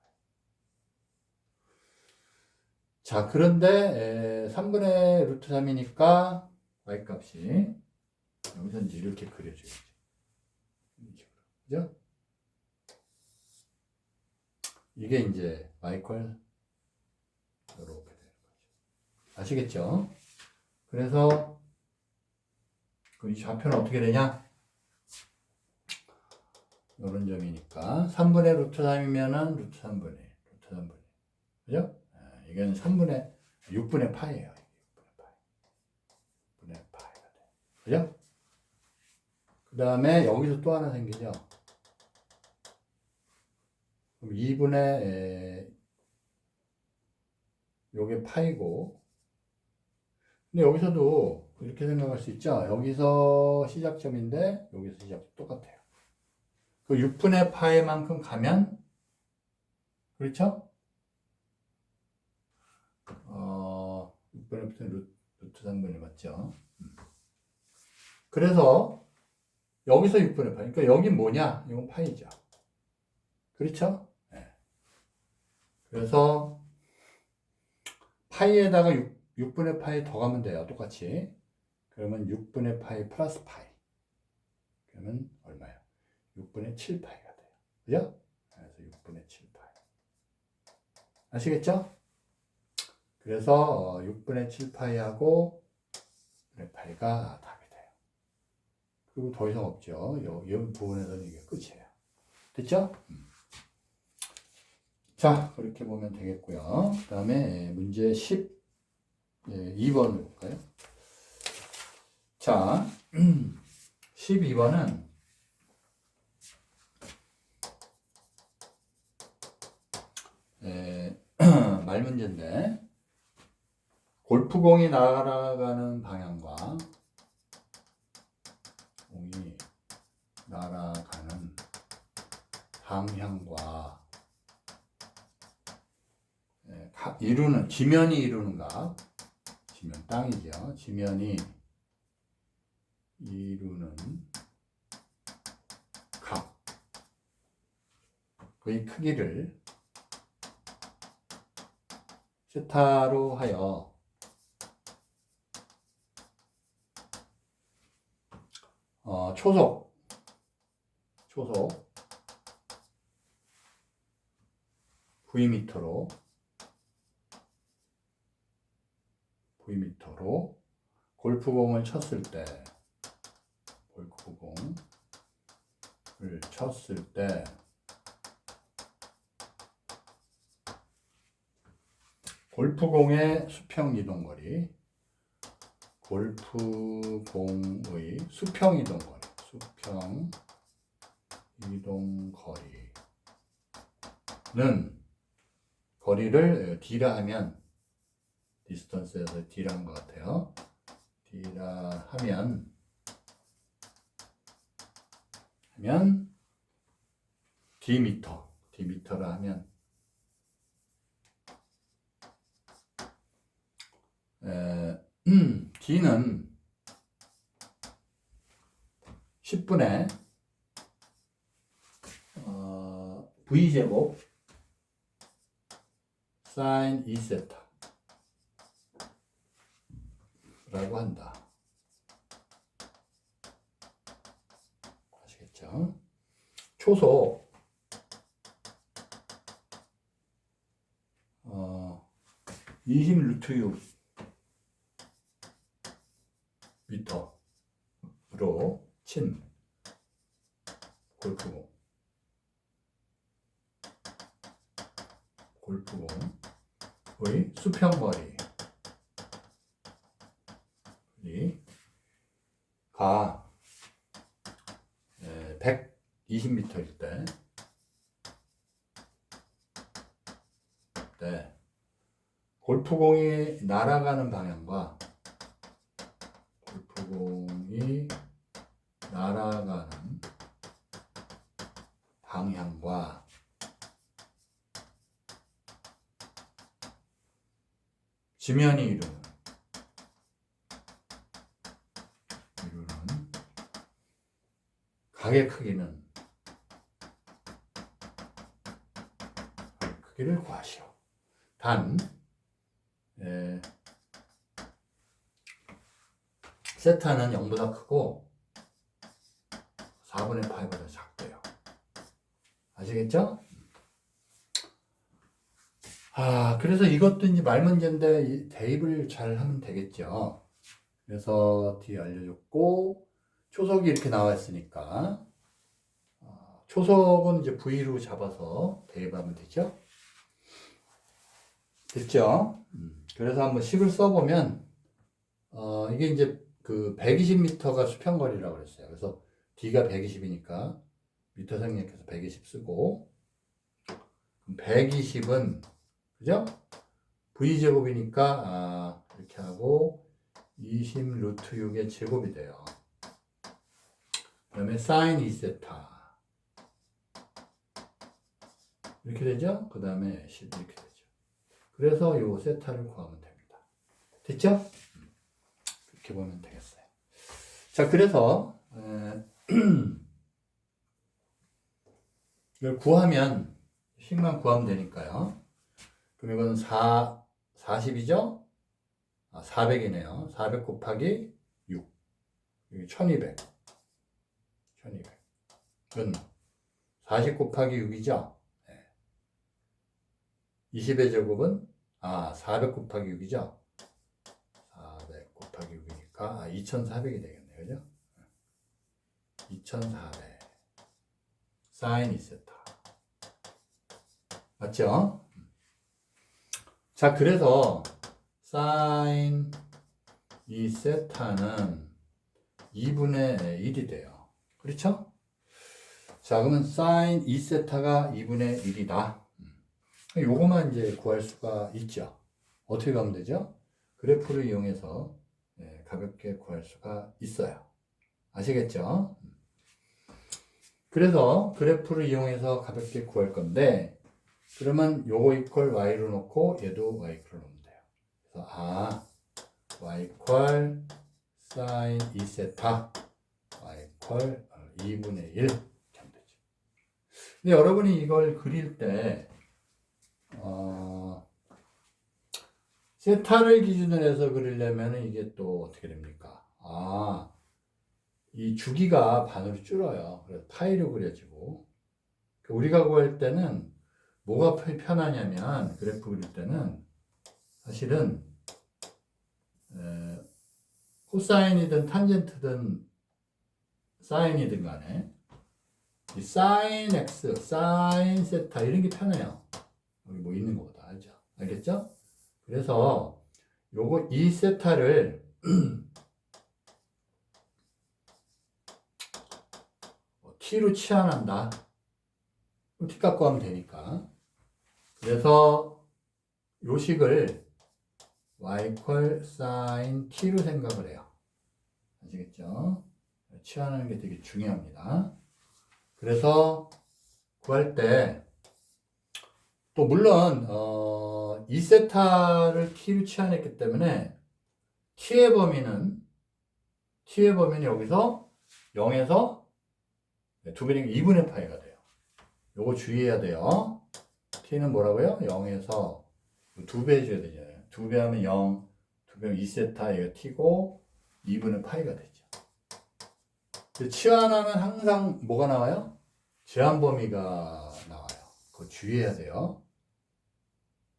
자, 그런데 3분의 루트 3이니까 y 값이 여기서 이제 이렇게 그려줘야죠. 그죠? 이게 이제 y 퀄 이렇게 되는 거죠. 아시겠죠? 그래서 이 좌표는 어떻게 되냐? 이런 점이니까 3분의 루트 3이면은 루트 3분의 1, 루트 3분의 1. 그죠? 이건 3분의 6분의 파이예요. 6분의 파이. 6분의 파이가 돼. 그죠? 그 다음에 여기서 또 하나 생기죠. 그럼 2분의 요게 파이고. 근데 여기서도 이렇게 생각할 수 있죠. 여기서 시작점인데 여기서 시작점 똑같아요. 그 6분의 파이만큼 가면 그렇죠? 6분의 루트 3분의 맞죠? 그래서 여기서 6분의 파이. 그러니까 여긴 뭐냐? 이건 파이죠. 그렇죠? 네. 그래서 파이에다가 6분의 파이 더 가면 돼요. 똑같이. 그러면 6분의 파이 플러스 파이. 그러면 얼마예요? 6분의 7파이가 돼요. 그죠? 그래서 6분의 7파이. 아시겠죠? 그래서 6분의 7파이하고 6분의 파이가 답이 돼요. 그리고 더 이상 없죠. 이 부분에서는 이게 끝이에요. 됐죠? 자, 그렇게 보면 되겠고요. 그 다음에 문제 12번을 볼까요? 자, 12번은 말 문제인데 골프공이 날아가는 방향과 공이 날아가는 방향과 이루는 지면이 이루는 값, 지면 땅이죠. 지면이 이루는 값, 그의 크기를 세타로 하여 초속 V미터로 골프공을 쳤을 때 골프공의 수평 이동거리는 거리를 D라 하면 디스턴스에서 D라 한 것 같아요. D라 하면 D미터라 하면 D는 10분의 V제곱 sin 2세타 라고 한다. 아시겠죠? 초속 20 루트 6 미터로 친 골프공의 수평거리가 120m일 때 골프공이 날아가는 방향과 지면이 이루는 각의 크기를 구하시오. 단 세타는 0보다 크고 4분의 파이보다 작대요. 아시겠죠? 그래서 이것도 이제 말 문제인데 대입을 잘 하면 되겠죠. 그래서 뒤에 알려줬고 초속이 이렇게 나와 있으니까 초속은 이제 V로 잡아서 대입하면 되죠. 됐죠? 그래서 한번 식을 써보면 이게 이제 그 120m가 수평거리라고 그랬어요. 그래서 D가 120이니까 미터 생략해서 120 쓰고 120은 그죠? V제곱이니까 이렇게 하고 20 루트 6의 제곱이 돼요. 그 다음에 sin 2세타 이렇게 되죠? 그 다음에 10 이렇게 되죠. 그래서 요 세타를 구하면 됩니다. 됐죠? 이렇게 보면 되겠어요. 자, 그래서 이걸 구하면 식만 구하면 되니까요. 그럼 이건 40이죠? 400이네요. 400 곱하기 6. 여기 1200. 그건 40 곱하기 6이죠? 네. 20의 제곱은 400 곱하기 6이죠? 400 곱하기 6이니까 2400이 되겠네요. 그죠? 2400 sin 2세타 맞죠? 자, 그래서 sin 2세타는 2분의 1이 돼요. 그렇죠? 자, 그러면 sin 2세타가 2분의 1이다. 요거만 이제 구할 수가 있죠. 어떻게 가면 되죠? 그래프를 이용해서 가볍게 구할 수가 있어요. 아시겠죠? 그래서 그래프를 이용해서 가볍게 구할 건데 그러면 요거 이퀄 y로 놓고 얘도 y 이퀄로 놓으면 돼요. 그래서 y 이퀄 sin 2세타 y 이퀄 2분의 1 이렇게 하면 되죠. 근데 여러분이 이걸 그릴 때 세타를 기준으로 해서 그리려면 이게 또 어떻게 됩니까? 이 주기가 반으로 줄어요. 그래서 파이로 그려지고. 우리가 구할 때는 뭐가 편하냐면, 그래프 그릴 때는 사실은 코사인이든 탄젠트든 사인이든 간에 이 사인 x, 사인 세타 이런 게 편해요. 여기 뭐 있는 것보다 알죠? 알겠죠? 그래서 요거 이 세타를 t로 치환한다. 그럼 t 갖고 하면 되니까. 그래서 요식을 y equal sin t로 생각을 해요. 아시겠죠? 치환하는 게 되게 중요합니다. 그래서 구할 때 또 물론 2세타를 t로 치환했기 때문에 t의 범위는 여기서 0에서 두 배니까 2분의 파이가 돼요. 요거 주의해야 돼요. t는 뭐라고요? 0에서 두 배 해줘야 되잖아요. 두 배 하면 0, 두 배 하면 2세타, 이거 t고 2분의 파이가 되죠. 치환하면 항상 뭐가 나와요? 제한 범위가 나와요. 그거 주의해야 돼요.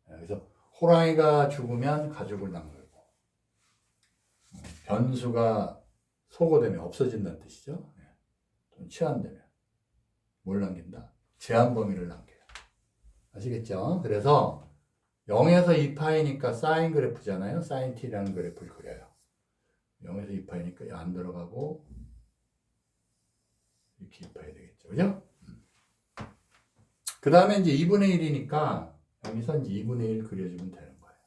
그래서 호랑이가 죽으면 가죽을 남기고 변수가 소거되면 없어진다는 뜻이죠. 치환되면 뭘 남긴다? 제한 범위를 남겨요. 아시겠죠? 그래서 0에서 2파이니까 사인 그래프잖아요. 사인 t라는 그래프를 그려요. 0에서 2파이니까 안 들어가고 이렇게 2파이 되겠죠. 그죠? 그 다음에 이제 2분의 1이니까 여기서 이제 2분의 1 그려주면 되는 거예요.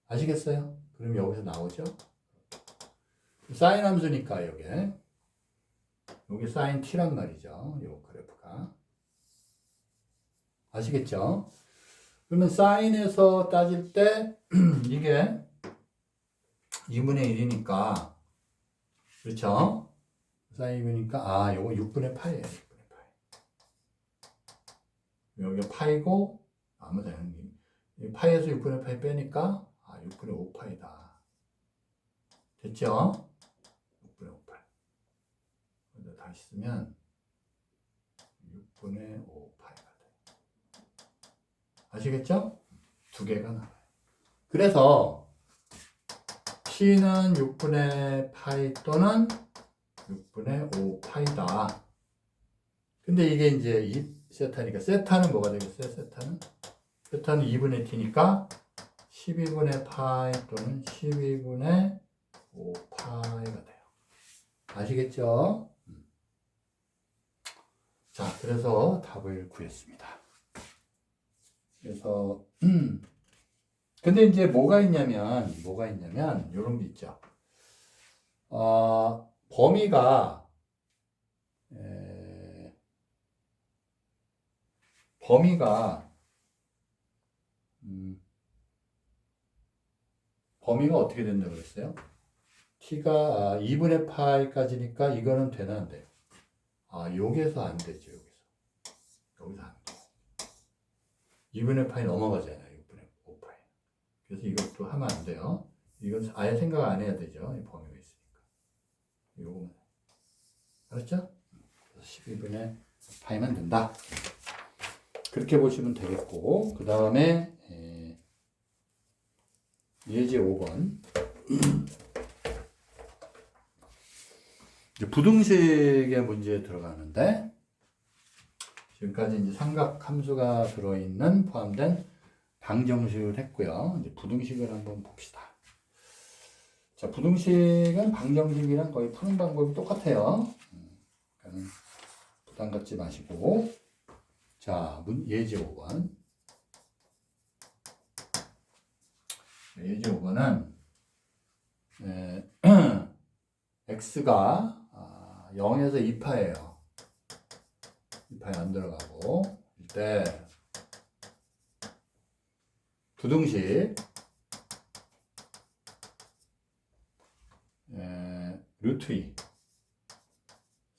아시겠어요? 그럼 여기서 나오죠? 사인 함수니까 여기 사인 t란 말이죠. 요 그래프가. 아시겠죠? 그러면 사인에서 따질 때 이게 2분의 1이니까 그렇죠? 사인 2이니까 요거 6분의 파이예요. 6분의 파이. 여기가 파이고 아무 데나 파이에서 6분의 파이 빼니까 6분의 5파이다. 됐죠? 6분의 5파이. 근데 다시 쓰면 6분의 5파이가 돼. 아시겠죠? 두 개가 나와요. 그래서 t는 6분의 파이 또는 6분의 5파이다. 근데 이게 이제 2세타니까 세타는 뭐가 되겠어요? 세타는 2분의 t니까 12분의 파이 또는 12분의 5파이가 돼요. 아시겠죠? 자, 그래서 답을 구했습니다. 그래서 근데 이제 뭐가 있냐면 이런 게 있죠. 범위가 어떻게 된다고 그랬어요? t가 2분의 파이까지니까 이거는 되나 안 돼요? 여기서 안 되죠. 여기서 안 돼요. 2분의 파이 넘어가잖아요. 6분의 5파이. 그래서 이것도 하면 안 돼요. 이건 아예 생각 안 해야 되죠. 이 범위가 있으니까. 요거만. 알았죠? 12분의 파이만 된다. 그렇게 보시면 되겠고, 그 다음에 예제 5번. 이제 부등식의 문제에 들어가는데, 지금까지 이제 삼각 함수가 들어있는 포함된 방정식을 했고요. 이제 부등식을 한번 봅시다. 자, 부등식은 방정식이랑 거의 푸는 방법이 똑같아요. 그러니까 부담 갖지 마시고. 자, 예제 5번. 예제 5번은 x가 0에서 2파예요. 2파에 안 들어가고 이때 부등식 루트 2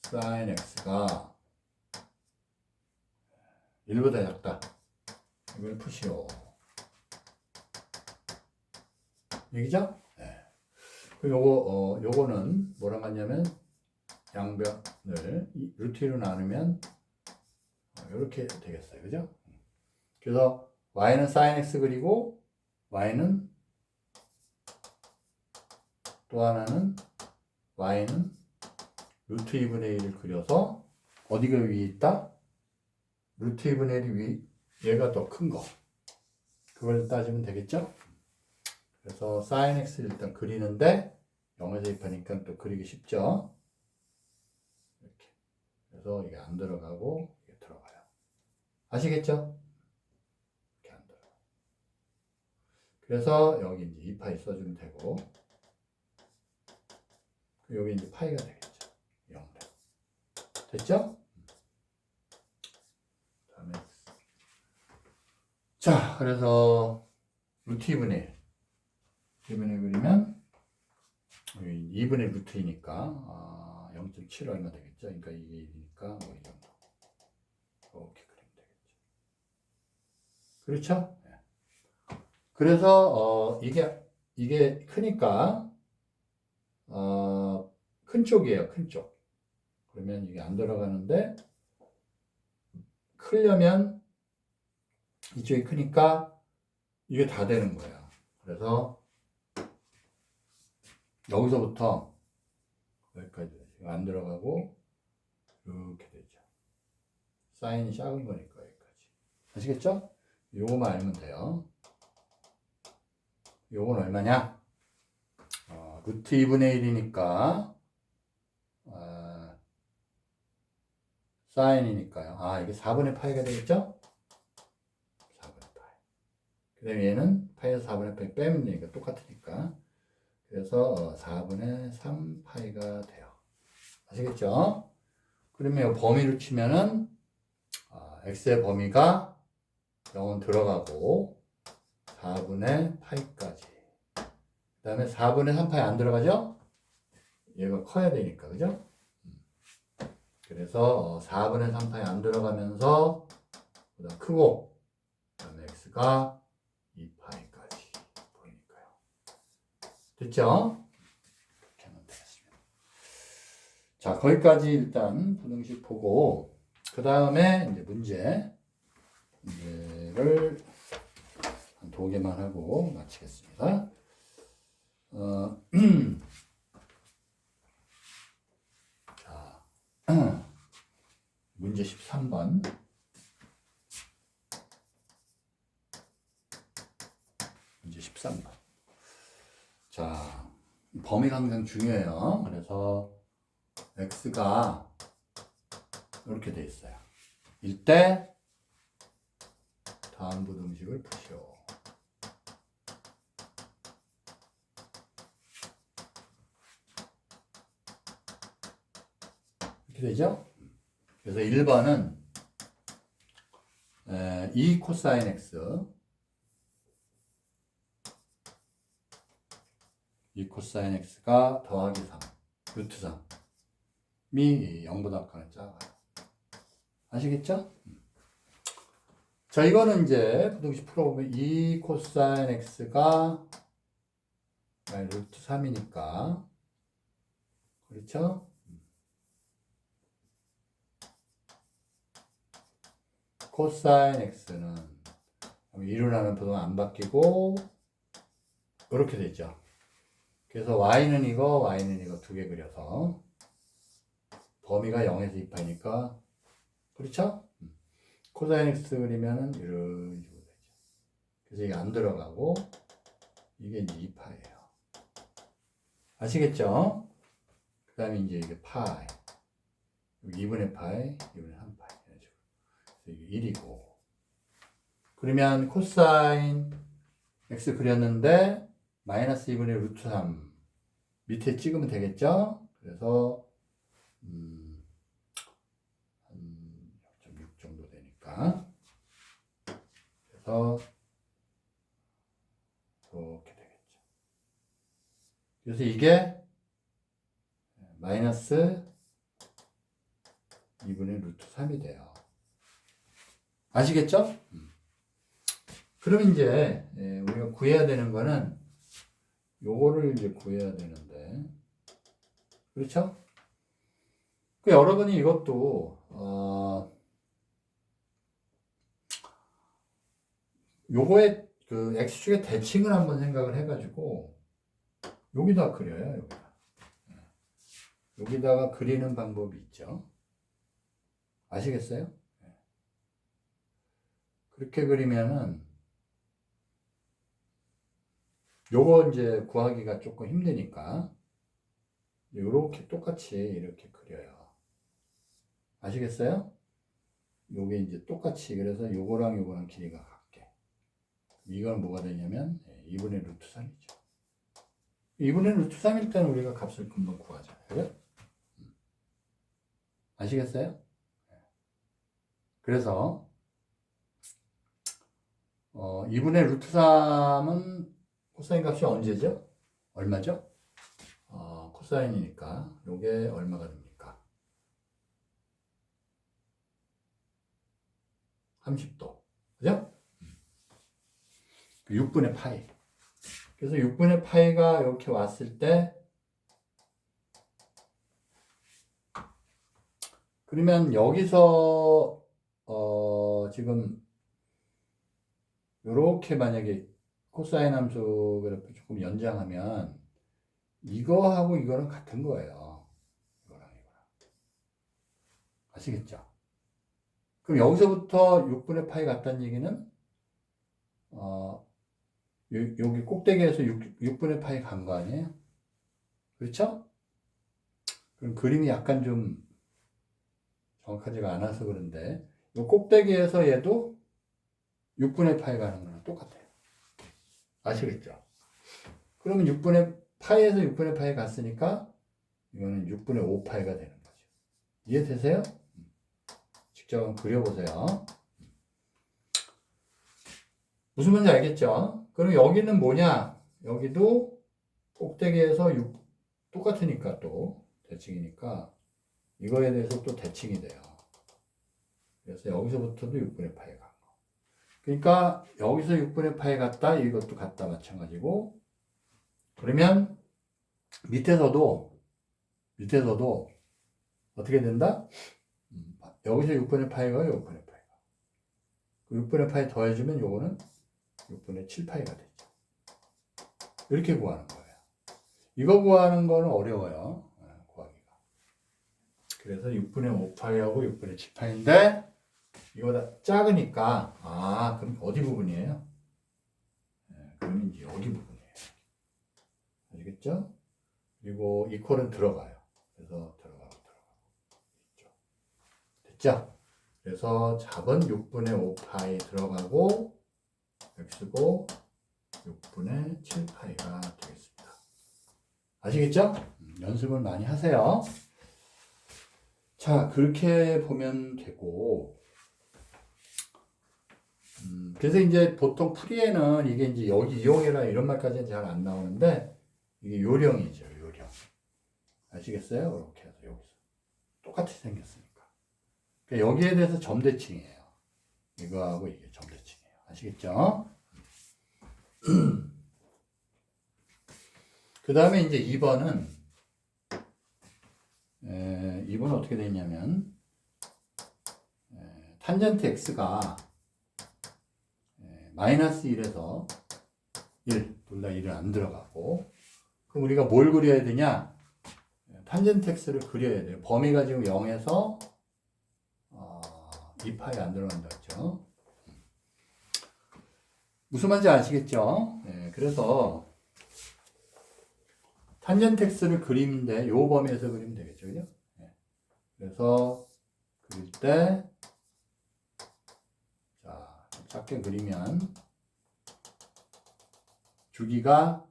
sin x가 1보다 작다. 이걸 푸시오. 얘기죠? 네. 요거는 뭐랑 같냐면 양변을 루트 2로 나누면 이렇게 되겠어요. 그죠? 그래서 y는 sin x 그리고 y는 또 하나는 y는 루트 2분의 1을 그려서 어디가 위에 있다? 루트 2분의 1이 얘가 더 큰 거. 그걸 따지면 되겠죠? 그래서 sin x를 일단 그리는데 0에서 대입하니까 또 그리기 쉽죠? 이렇게. 그래서 이게 안 들어가고 이게 들어가요. 아시겠죠? 이렇게 안 들어가요. 그래서 여기 이제 2파이 써주면 되고 여기 이제 파이가 되겠죠. 0대. 됐죠? 다음에 자, 그래서 루트 2분의 1 그리면 2분의 루트 2니까 0.7 얼마 되겠죠? 그러니까 이게 1이니까 뭐 이 정도. 이렇게 그리면 되겠죠. 그렇죠? 네. 그래서 이게 크니까 큰 쪽이에요. 큰 쪽. 그러면 이게 안 들어가는데 크려면 이쪽이 크니까 이게 다 되는 거예요. 그래서 여기서부터 여기까지 안 들어가고 이렇게 되죠. 사인이 작은 거니까 여기까지. 아시겠죠? 요거만 알면 돼요. 요건 얼마냐? 루트 2분의 1이니까 사인이니까요. 이게 4분의 파이가 되겠죠? 4분의 파이. 그 다음에 얘는 파이에서 4분의 파이 빼면 되니까 똑같으니까. 그래서 4분의 3파이가 돼요. 아시겠죠? 그러면 범위를 치면은 x의 범위가 0은 들어가고 4분의 파이까지. 그 다음에 4분의 3파이 안 들어가죠? 얘가 커야 되니까, 그죠? 그래서 4분의 3파이 안 들어가면서 보다 크고 그 다음에 x가 2파이까지 보이니까요. 됐죠? 이렇게 하면 되겠습니다. 자, 거기까지 일단 부등식 보고 그 다음에 이제 문제를 한 2개만 하고 마치겠습니다. 자, 문제 13번. 문제 13번. 자, 범위가 항상 중요해요. 그래서 x가 이렇게 돼 있어요. 이때 다음 부등식을 푸시오. 이렇게 되죠? 그래서 1번은 2 코사인 x 2 코사인 x가 더하기 3 루트 3이 0보다 크거나 작아요. 아시겠죠? 자, 이거는 이제 부등식 풀어보면 2 코사인 x가 루트 3이니까 그렇죠? 코사인 x는 2로 나누면 부등 안 바뀌고 이렇게 되죠. 그래서 y는 이거, y는 이거 2개 그려서 범위가 0에서 2파이니까 그렇죠? 코사인 x 그리면은 이런 식으로 되죠. 그래서 이게 안 들어가고 이게 이제 2파이예요. 아시겠죠? 그 다음에 이제 이게 파이, 여기 2분의 파이, 2분의 3파이 이런 식으로. 그래서 이게 1이고. 그러면 코사인 x 그렸는데 마이너스 2분의 루트 3 밑에 찍으면 되겠죠? 그래서 한 0.6 정도 되니까 그래서 이렇게 되겠죠. 그래서 이게 마이너스 2분의 루트 3이 돼요. 아시겠죠? 그럼 이제 우리가 구해야 되는 거는 요거를 이제 구해야 되는데, 그렇죠? 그 여러분이 이것도 요거의 그 x축의 대칭을 한번 생각을 해가지고 여기다 그려요. 여기다. 여기다가 그리는 방법이 있죠. 아시겠어요? 그렇게 그리면은 요거 이제 구하기가 조금 힘드니까 요렇게 똑같이 이렇게 그려요. 아시겠어요? 요게 이제 똑같이 그래서 요거랑 요거랑 길이가 같게. 이건 뭐가 되냐면 2분의 루트 3이죠. 2분의 루트 3일 때는 우리가 값을 금방 구하잖아요. 그죠? 아시겠어요? 그래서 2분의 루트 3은 코사인 값이 언제죠? 얼마죠? 코사인이니까 요게 얼마가 됩니까? 30도. 그죠? 6분의 파이. 그래서 6분의 파이가 이렇게 왔을 때 그러면 여기서 지금 이렇게 만약에 코사인 함수 그래프 조금 연장하면 이거하고 이거는 같은 거예요. 이거랑 이거랑. 아시겠죠? 그럼 여기서부터 6분의 파이 같다는 얘기는 여기 꼭대기에서 6분의 파이 간 거 아니에요? 그렇죠? 그럼 그림이 약간 좀 정확하지가 않아서 그런데 이 꼭대기에서 얘도 6분의 파이 가는 거랑 똑같아요. 아시겠죠? 그러면 6분의 파이에서 6분의 파이 갔으니까 이거는 6분의 5파이가 되는 거죠. 이해되세요? 직접 한번 그려보세요. 무슨 말인지 알겠죠? 그럼 여기는 뭐냐? 여기도 꼭대기에서 6 똑같으니까 또 대칭이니까 이거에 대해서 또 대칭이 돼요. 그래서 여기서부터도 6분의 파이 간 거. 그러니까 여기서 6분의 파이 갔다 이것도 갔다 마찬가지고 그러면 밑에서도 어떻게 된다? 여기서 6분의 파이가 6분의 파이가. 6분의 파이 더해주면 요거는 6분의 7파이가 되죠. 이렇게 구하는 거예요. 이거 구하는 거는 어려워요. 구하기가. 그래서 6분의 5파이하고 6분의 7파이인데 이거보다 작으니까 그럼 어디 부분이에요? 그러면 이제 여기 부분이에요. 아시겠죠? 그리고 이퀄은 들어가요. 그래서 들어가고 있죠. 됐죠? 그래서 답은 6분의 5파이 들어가고 x고 6분의 7파이가 되겠습니다. 아시겠죠? 연습을 많이 하세요. 자, 그렇게 보면 되고 그래서 이제 보통 풀이에는 이게 이제 여기 이용해라 이런 말까지는 잘 안 나오는데 이게 요령이죠, 요령. 아시겠어요? 이렇게 해서 여기서 똑같이 생겼으니까. 그러니까 여기에 대해서 점대칭이에요. 이거하고 이게 점대칭이에요. 아시겠죠? 그 다음에 이제 2번은 2번은 어떻게 되냐면 탄젠트 x가 마이너스 1에서 1, 둘 다 1은 안 들어가고 그럼 우리가 뭘 그려야 되냐? 탄젠트 x를 그려야 돼요. 범위가 지금 0에서 2파이 안 들어간다 했죠. 무슨 말인지 아시겠죠? 그래서 탄젠트 x를 그림인데 요 범위에서 그리면 되겠죠. 그죠? 그래서 그릴 때 자, 작게 그리면 주기가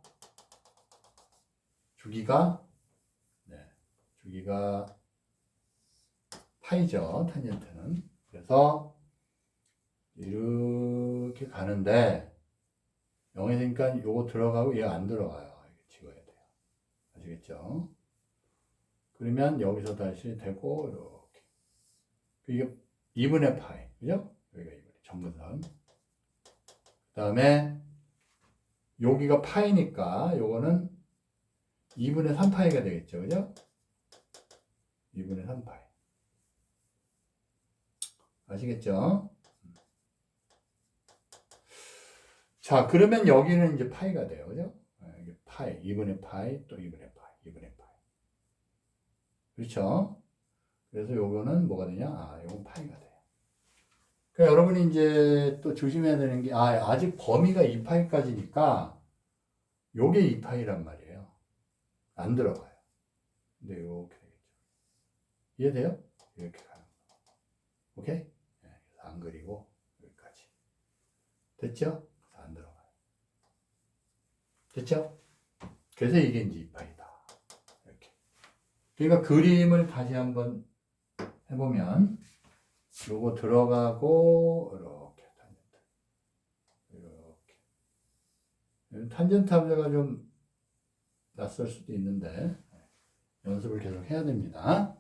파이죠. 탄젠트는. 그래서 이렇게 가는데 0이 되니까 요거 들어가고 얘 안 들어가요. 이렇게 찍어야 돼요. 아시겠죠? 그러면 여기서 다시 되고 이렇게 이게 2분의 파이 그죠? 여기가 2분의 정근선 그 다음에 여기가 파이니까 요거는 2분의 3파이가 되겠죠. 그죠? 2분의 3파이. 아시겠죠? 자, 그러면 여기는 이제 파이가 돼요. 그죠? 이게 파이, 2분의 파이, 또 2분의 파이, 2분의 파이. 그렇죠? 그래서 요거는 뭐가 되냐? 요건 파이가 돼요. 그러니까 여러분이 이제 또 조심해야 되는 게, 아직 범위가 2파이까지니까 요게 2파이란 말이에요. 안 들어가요. 근데 이렇게 되겠죠. 이해돼요? 이렇게 가는 거. 오케이? 네, 그래서 안 그리고 여기까지. 됐죠? 안 들어가요. 됐죠? 그래서 이게 이제 2파이다. 이렇게. 그러니까 그림을 다시 한번 해보면 요거 들어가고 이렇게 탄젠트. 이렇게. 탄젠트 함수가 좀 낯설 수도 있는데 연습을 계속 해야 됩니다.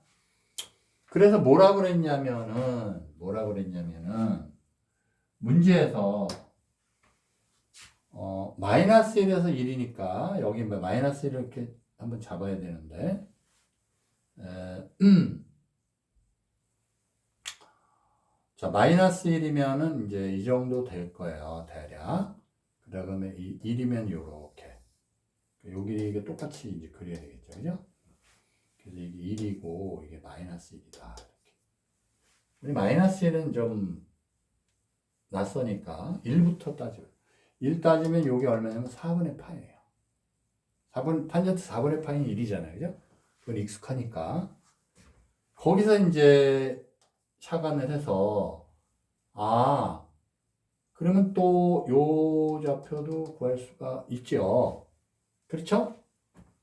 그래서 뭐라고 그랬냐면은 문제에서 마이너스 1에서 1이니까 여기 마이너스 1을 이렇게 한번 잡아야 되는데 자, 마이너스 1이면은 이제 이 정도 될 거예요, 대략. 그 다음에 1이면 요렇게. 여기 이게 똑같이 이제 그려야 되겠죠, 그죠? 그래서 이게 1이고, 이게 마이너스 1이다. 이렇게. 우리 마이너스 1은 좀 낯서니까 1부터 따져요. 1 따지면 요게 얼마냐면 4분의 파이예요. 탄젠트 4분의 파이는 1이잖아요, 그죠? 그건 익숙하니까. 거기서 이제 착안을 해서 그러면 또 요 좌표도 구할 수가 있죠. 그렇죠?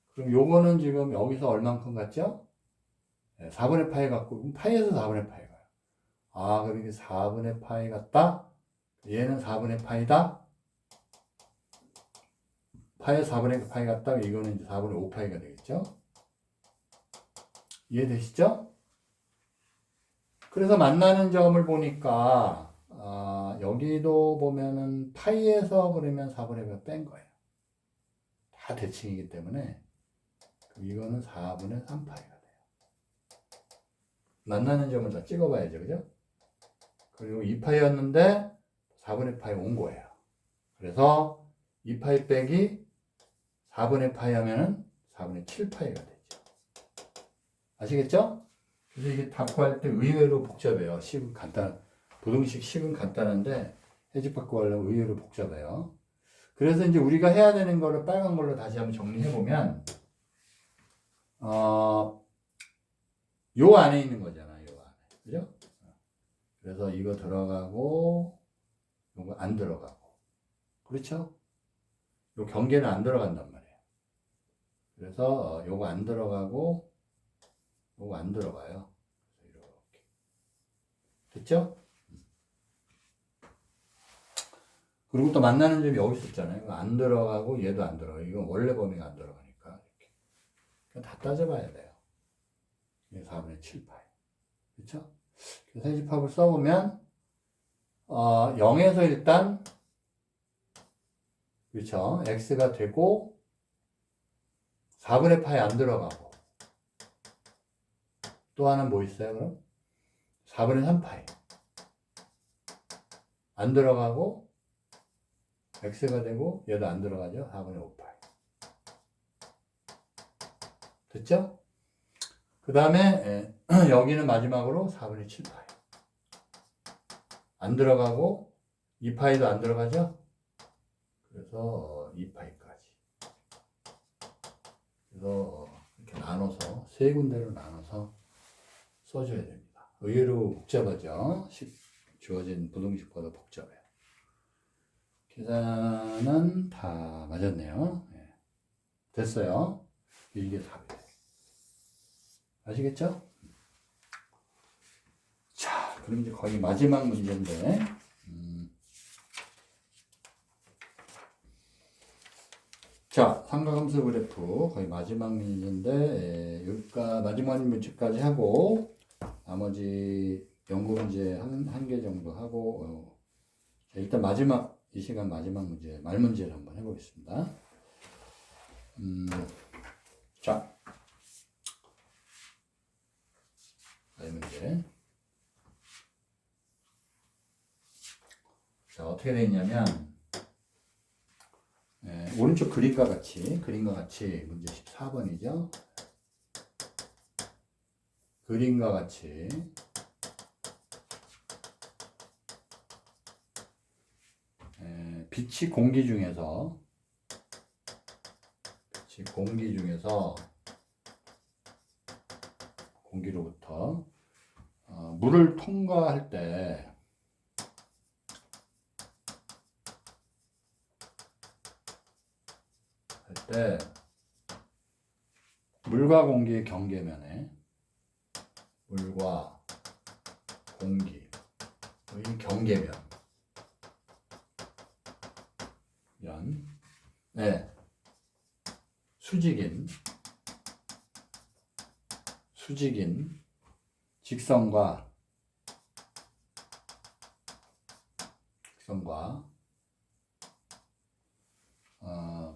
그럼 요거는 지금 여기서 얼만큼 같죠? 4분의 파이 같고 그럼 파이에서 4분의 파이 가요. 그럼 이게 4분의 파이 같다? 얘는 4분의 파이다? 파이에서 4분의 파이 같다? 이거는 이제 4분의 5파이가 되겠죠? 이해되시죠? 그래서 만나는 점을 보니까 여기도 보면은 파이에서 그러면 4분의 5가 뺀 거예요. 다 대칭이기 때문에 이거는 4분의 3파이가 돼요. 만나는 점을 다 찍어봐야죠, 그죠? 그리고 2파이였는데 4분의 파이 온 거예요. 그래서 2파이 빼기 4분의 파이 하면은 4분의 7파이가 되죠. 아시겠죠? 그래서 이게 다 구할 때 의외로 복잡해요. 식은 부등식 식은 간단한데 해집합 하려면 의외로 복잡해요. 그래서 이제 우리가 해야 되는 거를 빨간 걸로 다시 한번 정리해 보면 요 안에 있는 거잖아요. 요 안에. 그죠? 그래서 이거 들어가고 요거 안 들어가고. 그렇죠? 요 경계는 안 들어간단 말이에요. 그래서 요거 안 들어가고 요거 안 들어가요. 이렇게. 됐죠? 그리고 또 만나는 점이 여기 있었잖아요. 안 들어가고 얘도 안 들어가요. 이건 원래 범위가 안 들어가니까. 이렇게. 다 따져봐야 돼요. 이게 4분의 7파이. 그렇죠? 그래서 해집합을 써보면 0에서 일단 그렇죠? x가 되고 4분의 파이 안 들어가고 또 하나는 뭐 있어요 그럼? 4분의 3파이 안 들어가고 x가 되고 얘도 안 들어가죠? 4분의 5파이 됐죠? 그 다음에 여기는 마지막으로 4분의 7파이 안 들어가고 2파이도 안 들어가죠? 그래서 2파이까지 그래서 이렇게 나눠서 세 군데로 나눠서 써줘야 됩니다. 의외로 복잡하죠? 주어진 부등식보다 복잡해요. 계산은 다 맞았네요. 네. 됐어요. 이게 답이 돼요. 아시겠죠? 자, 그럼 이제 거의 마지막 문제인데, 자, 삼각함수 그래프 거의 마지막 문제인데, 여기가 마지막 문제까지 하고, 나머지 연구 문제 한 개 정도 하고, 자, 일단 마지막 이 시간 마지막 문제, 말 문제를 한번 해보겠습니다. 자, 말 문제. 자, 어떻게 되어 있냐면, 오른쪽 그림과 같이 문제 14번이죠. 그림과 같이 빛이 공기 중에서 공기로부터 물을 통과할 때 물과 공기의 경계면에 물과 공기의 경계면 네. 수직인 직선과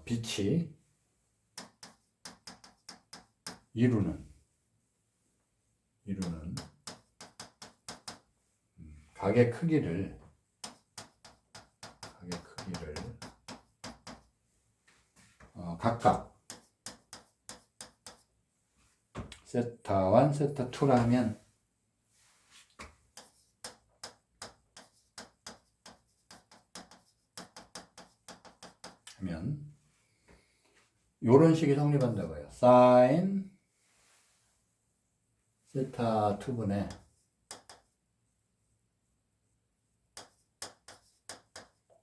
빛이 이루는 각의 크기를 각각 세타 1, 세타 2라 하면 요런 식이 성립한다고요. sin 세타 2분의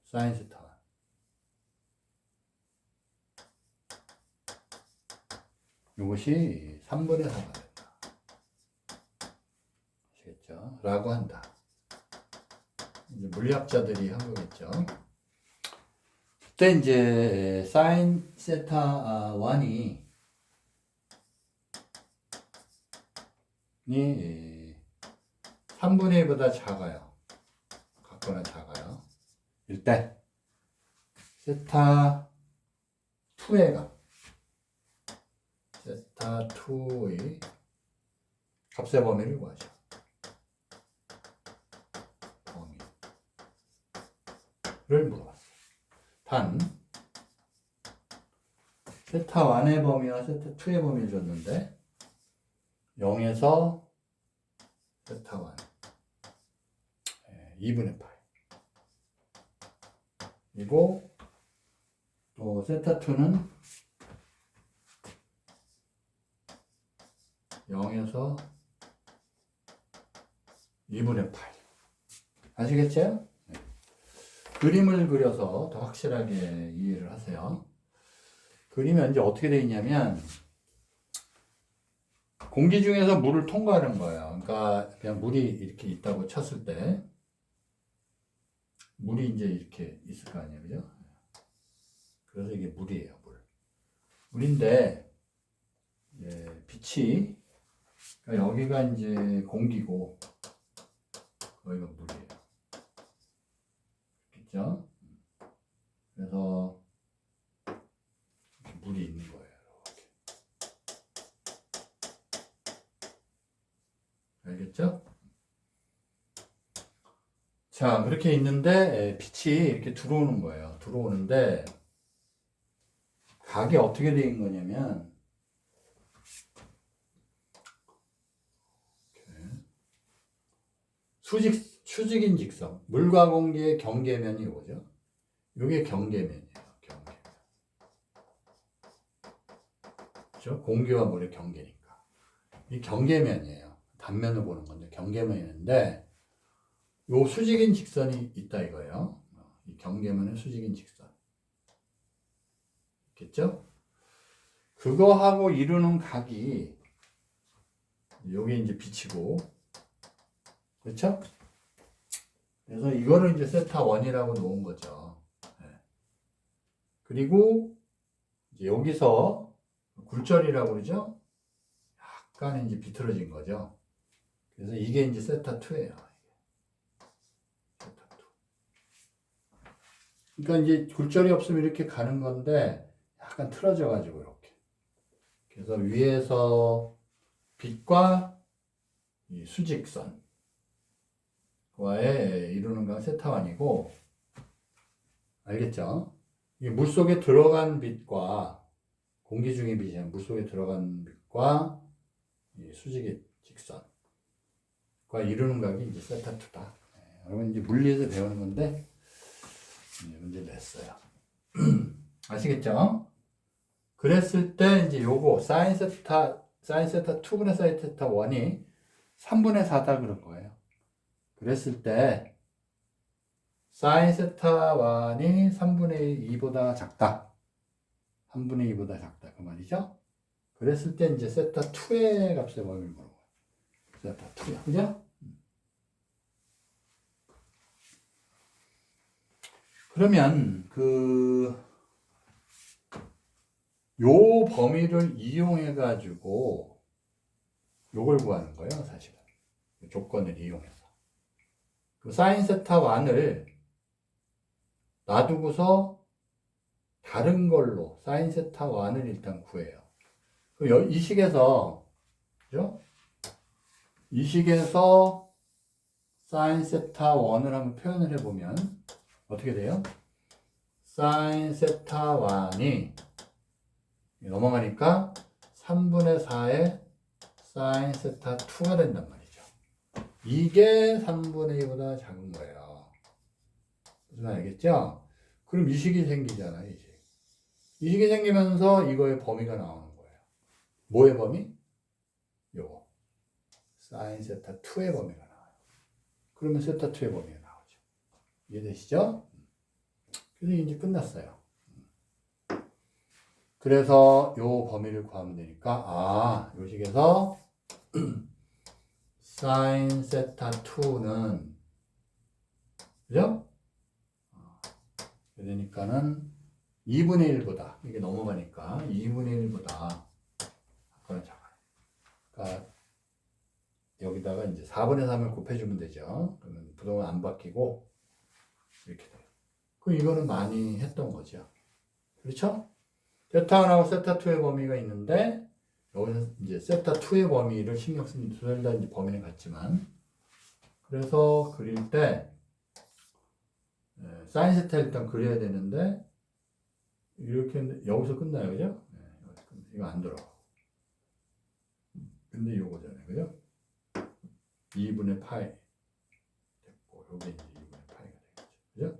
sin 세타 1. 요것이 3분의 4가 된다. 아시겠죠? 라고 한다. 이제 물리학자들이 한 거겠죠. 그때 이제 sin 세타 1이 3분의 1보다 작아요. 같거나 작아요. 이때 세타 2의 값 세타 2의 값의 범위를 구하죠. 범위를 물어봤어요. 단 세타 1의 범위와 세타 2의 범위를 줬는데 0에서 세타 1 2분의 파이 그리고 또 세타 2는 0에서 2분의 파이 아시겠죠? 네. 그림을 그려서 더 확실하게 이해를 하세요. 그림이 이제 어떻게 되어 있냐면 공기 중에서 물을 통과하는 거예요. 그러니까 그냥 물이 이렇게 있다고 쳤을 때 물이 이제 이렇게 있을 거 아니에요, 그죠? 그래서 이게 물이에요, 물인데 빛이 그러니까 여기가 이제 공기고 여기가 물이에요. 그렇죠? 그래서 이렇게 물이 있는 거예요. 이렇게. 알겠죠? 자, 그렇게 있는데 빛이 이렇게 들어오는 거예요. 들어오는데 각이 어떻게 되어 거냐면 수직인 직선, 물과 공기의 경계면이 이거죠. 이게 경계면이에요. 경계면. 그렇죠? 공기와 물의 경계니까. 이 경계면이에요. 단면을 보는 건데 경계면인데 요 수직인 직선이 있다 이거예요. 이 경계면의 수직인 직선. 있겠죠? 그거하고 이루는 각이 요게 이제 빛이고 그렇죠? 그래서 이거를 이제 세타 1이라고 놓은 거죠. 네. 그리고 이제 여기서 굴절이라고 그러죠? 약간 이제 비틀어진 거죠. 그래서 이게 이제 세타 2예요. 세타 그러니까 이제 굴절이 없으면 이렇게 가는 건데 약간 틀어져 가지고 이렇게. 그래서 위에서 빛과 이 수직선과의 이루는 건 세타원이고, 알겠죠? 이 물속에 들어간 빛과 공기 중의 빛이 아니라 물속에 들어간 빛과 이 수직의 직선과 이루는 각이 이제 세타2다. 여러분 이제 물리에서 배우는 건데 문제를 냈어요. 아시겠죠? 그랬을 때 이제 요거 사인 세타 2분의 사인 세타 1이 3분의 4다 그런 거예요. 그랬을 때 사인 세타 1이 3분의 2보다 작다. 3분의 2보다 작다. 그 말이죠? 그랬을 때 이제 세타 2의 값의 범위를 물어봐요. 세타 2야. 그죠? 그러면 요 범위를 이용해 가지고 요걸 구하는 거예요, 사실은. 조건을 이용해서. 그 사인 세타 1을 놔두고서 다른 걸로 사인 세타 1을 일단 구해요. 이 식에서, 그죠? 이 식에서 사인 세타 1을 한번 표현을 해보면 어떻게 돼요? 사인 세타 1이 넘어가니까 3분의 4의 사인 세타 2가 된단 말이죠. 이게 3분의 2보다 작은 거예요. 무슨 알겠죠? 그럼 이 식이 생기잖아요, 이 식. 이 식이 생기면서 이거의 범위가 나오는 거예요. 뭐의 범위? 요거. 사인 세타 2의 범위가 나와요. 그러면 세타 2의 범위가 나오죠. 이해되시죠? 그래서 이제 끝났어요. 그래서 요 범위를 구하면 되니까, 요 식에서 사인 세타 2는, 그죠? 그러니까는 2분의 1보다, 이게 넘어가니까 2분의 1보다 그건 작아요. 그러니까 여기다가 이제 4분의 3을 곱해주면 되죠. 그러면 부동은 안 바뀌고 이렇게 돼요. 그럼 이거는 많이 했던 거죠. 그렇죠? 세타1하고 세타2의 범위가 있는데, 여기서 이제 세타2의 범위를 신경 쓰면 둘 다 이제 범위는 같지만, 그래서 그릴 때, 사인 세타 일단 그려야 되는데, 이렇게 했는데, 여기서 끝나요, 그죠? 이거 안 들어가. 근데 요거잖아요, 그죠? 2분의 파이 됐고, 요게 이제 2분의 파이가 되겠죠, 그죠?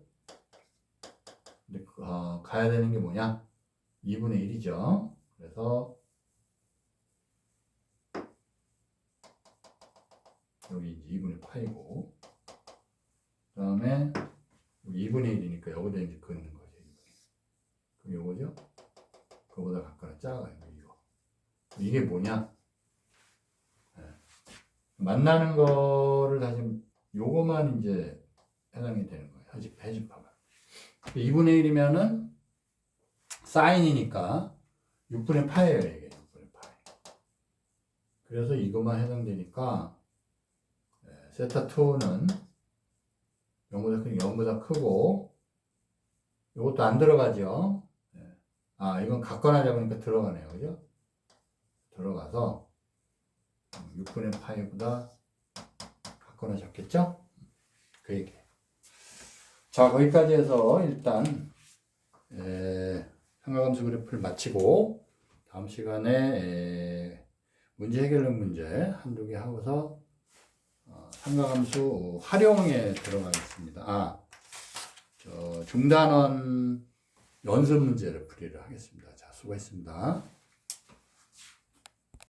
근데 가야 되는 게 뭐냐? 2분의 1이죠. 그래서 여기 이제 2분의 파이고, 그 다음에 2분의 1이니까 여기다 이제 긋는 거죠. 2분의 1. 그럼 요거죠? 그거보다 각각 작아요. 이거. 이게 뭐냐? 만나는 거를 다시 요거만 이제 해당이 되는 거예요. 해집합은. 2분의 1이면은 사인이니까 6분의 파예요, 이게. 6분의 파이. 그래서 이것만 해당되니까 세타 2는 0보다 크고 이것도 안 들어가죠. 이건 갖거나 잡으니까 들어가네요. 그죠? 들어가서 6분의 파이보다 갖거나 잡겠죠? 그 얘기. 자, 거기까지 해서 일단 삼각함수 그래프를 마치고 다음 시간에 문제 해결력 문제 한두 개 하고서 삼각함수 활용에 들어가겠습니다. 중단원 연습 문제를 풀이를 하겠습니다. 자, 수고했습니다.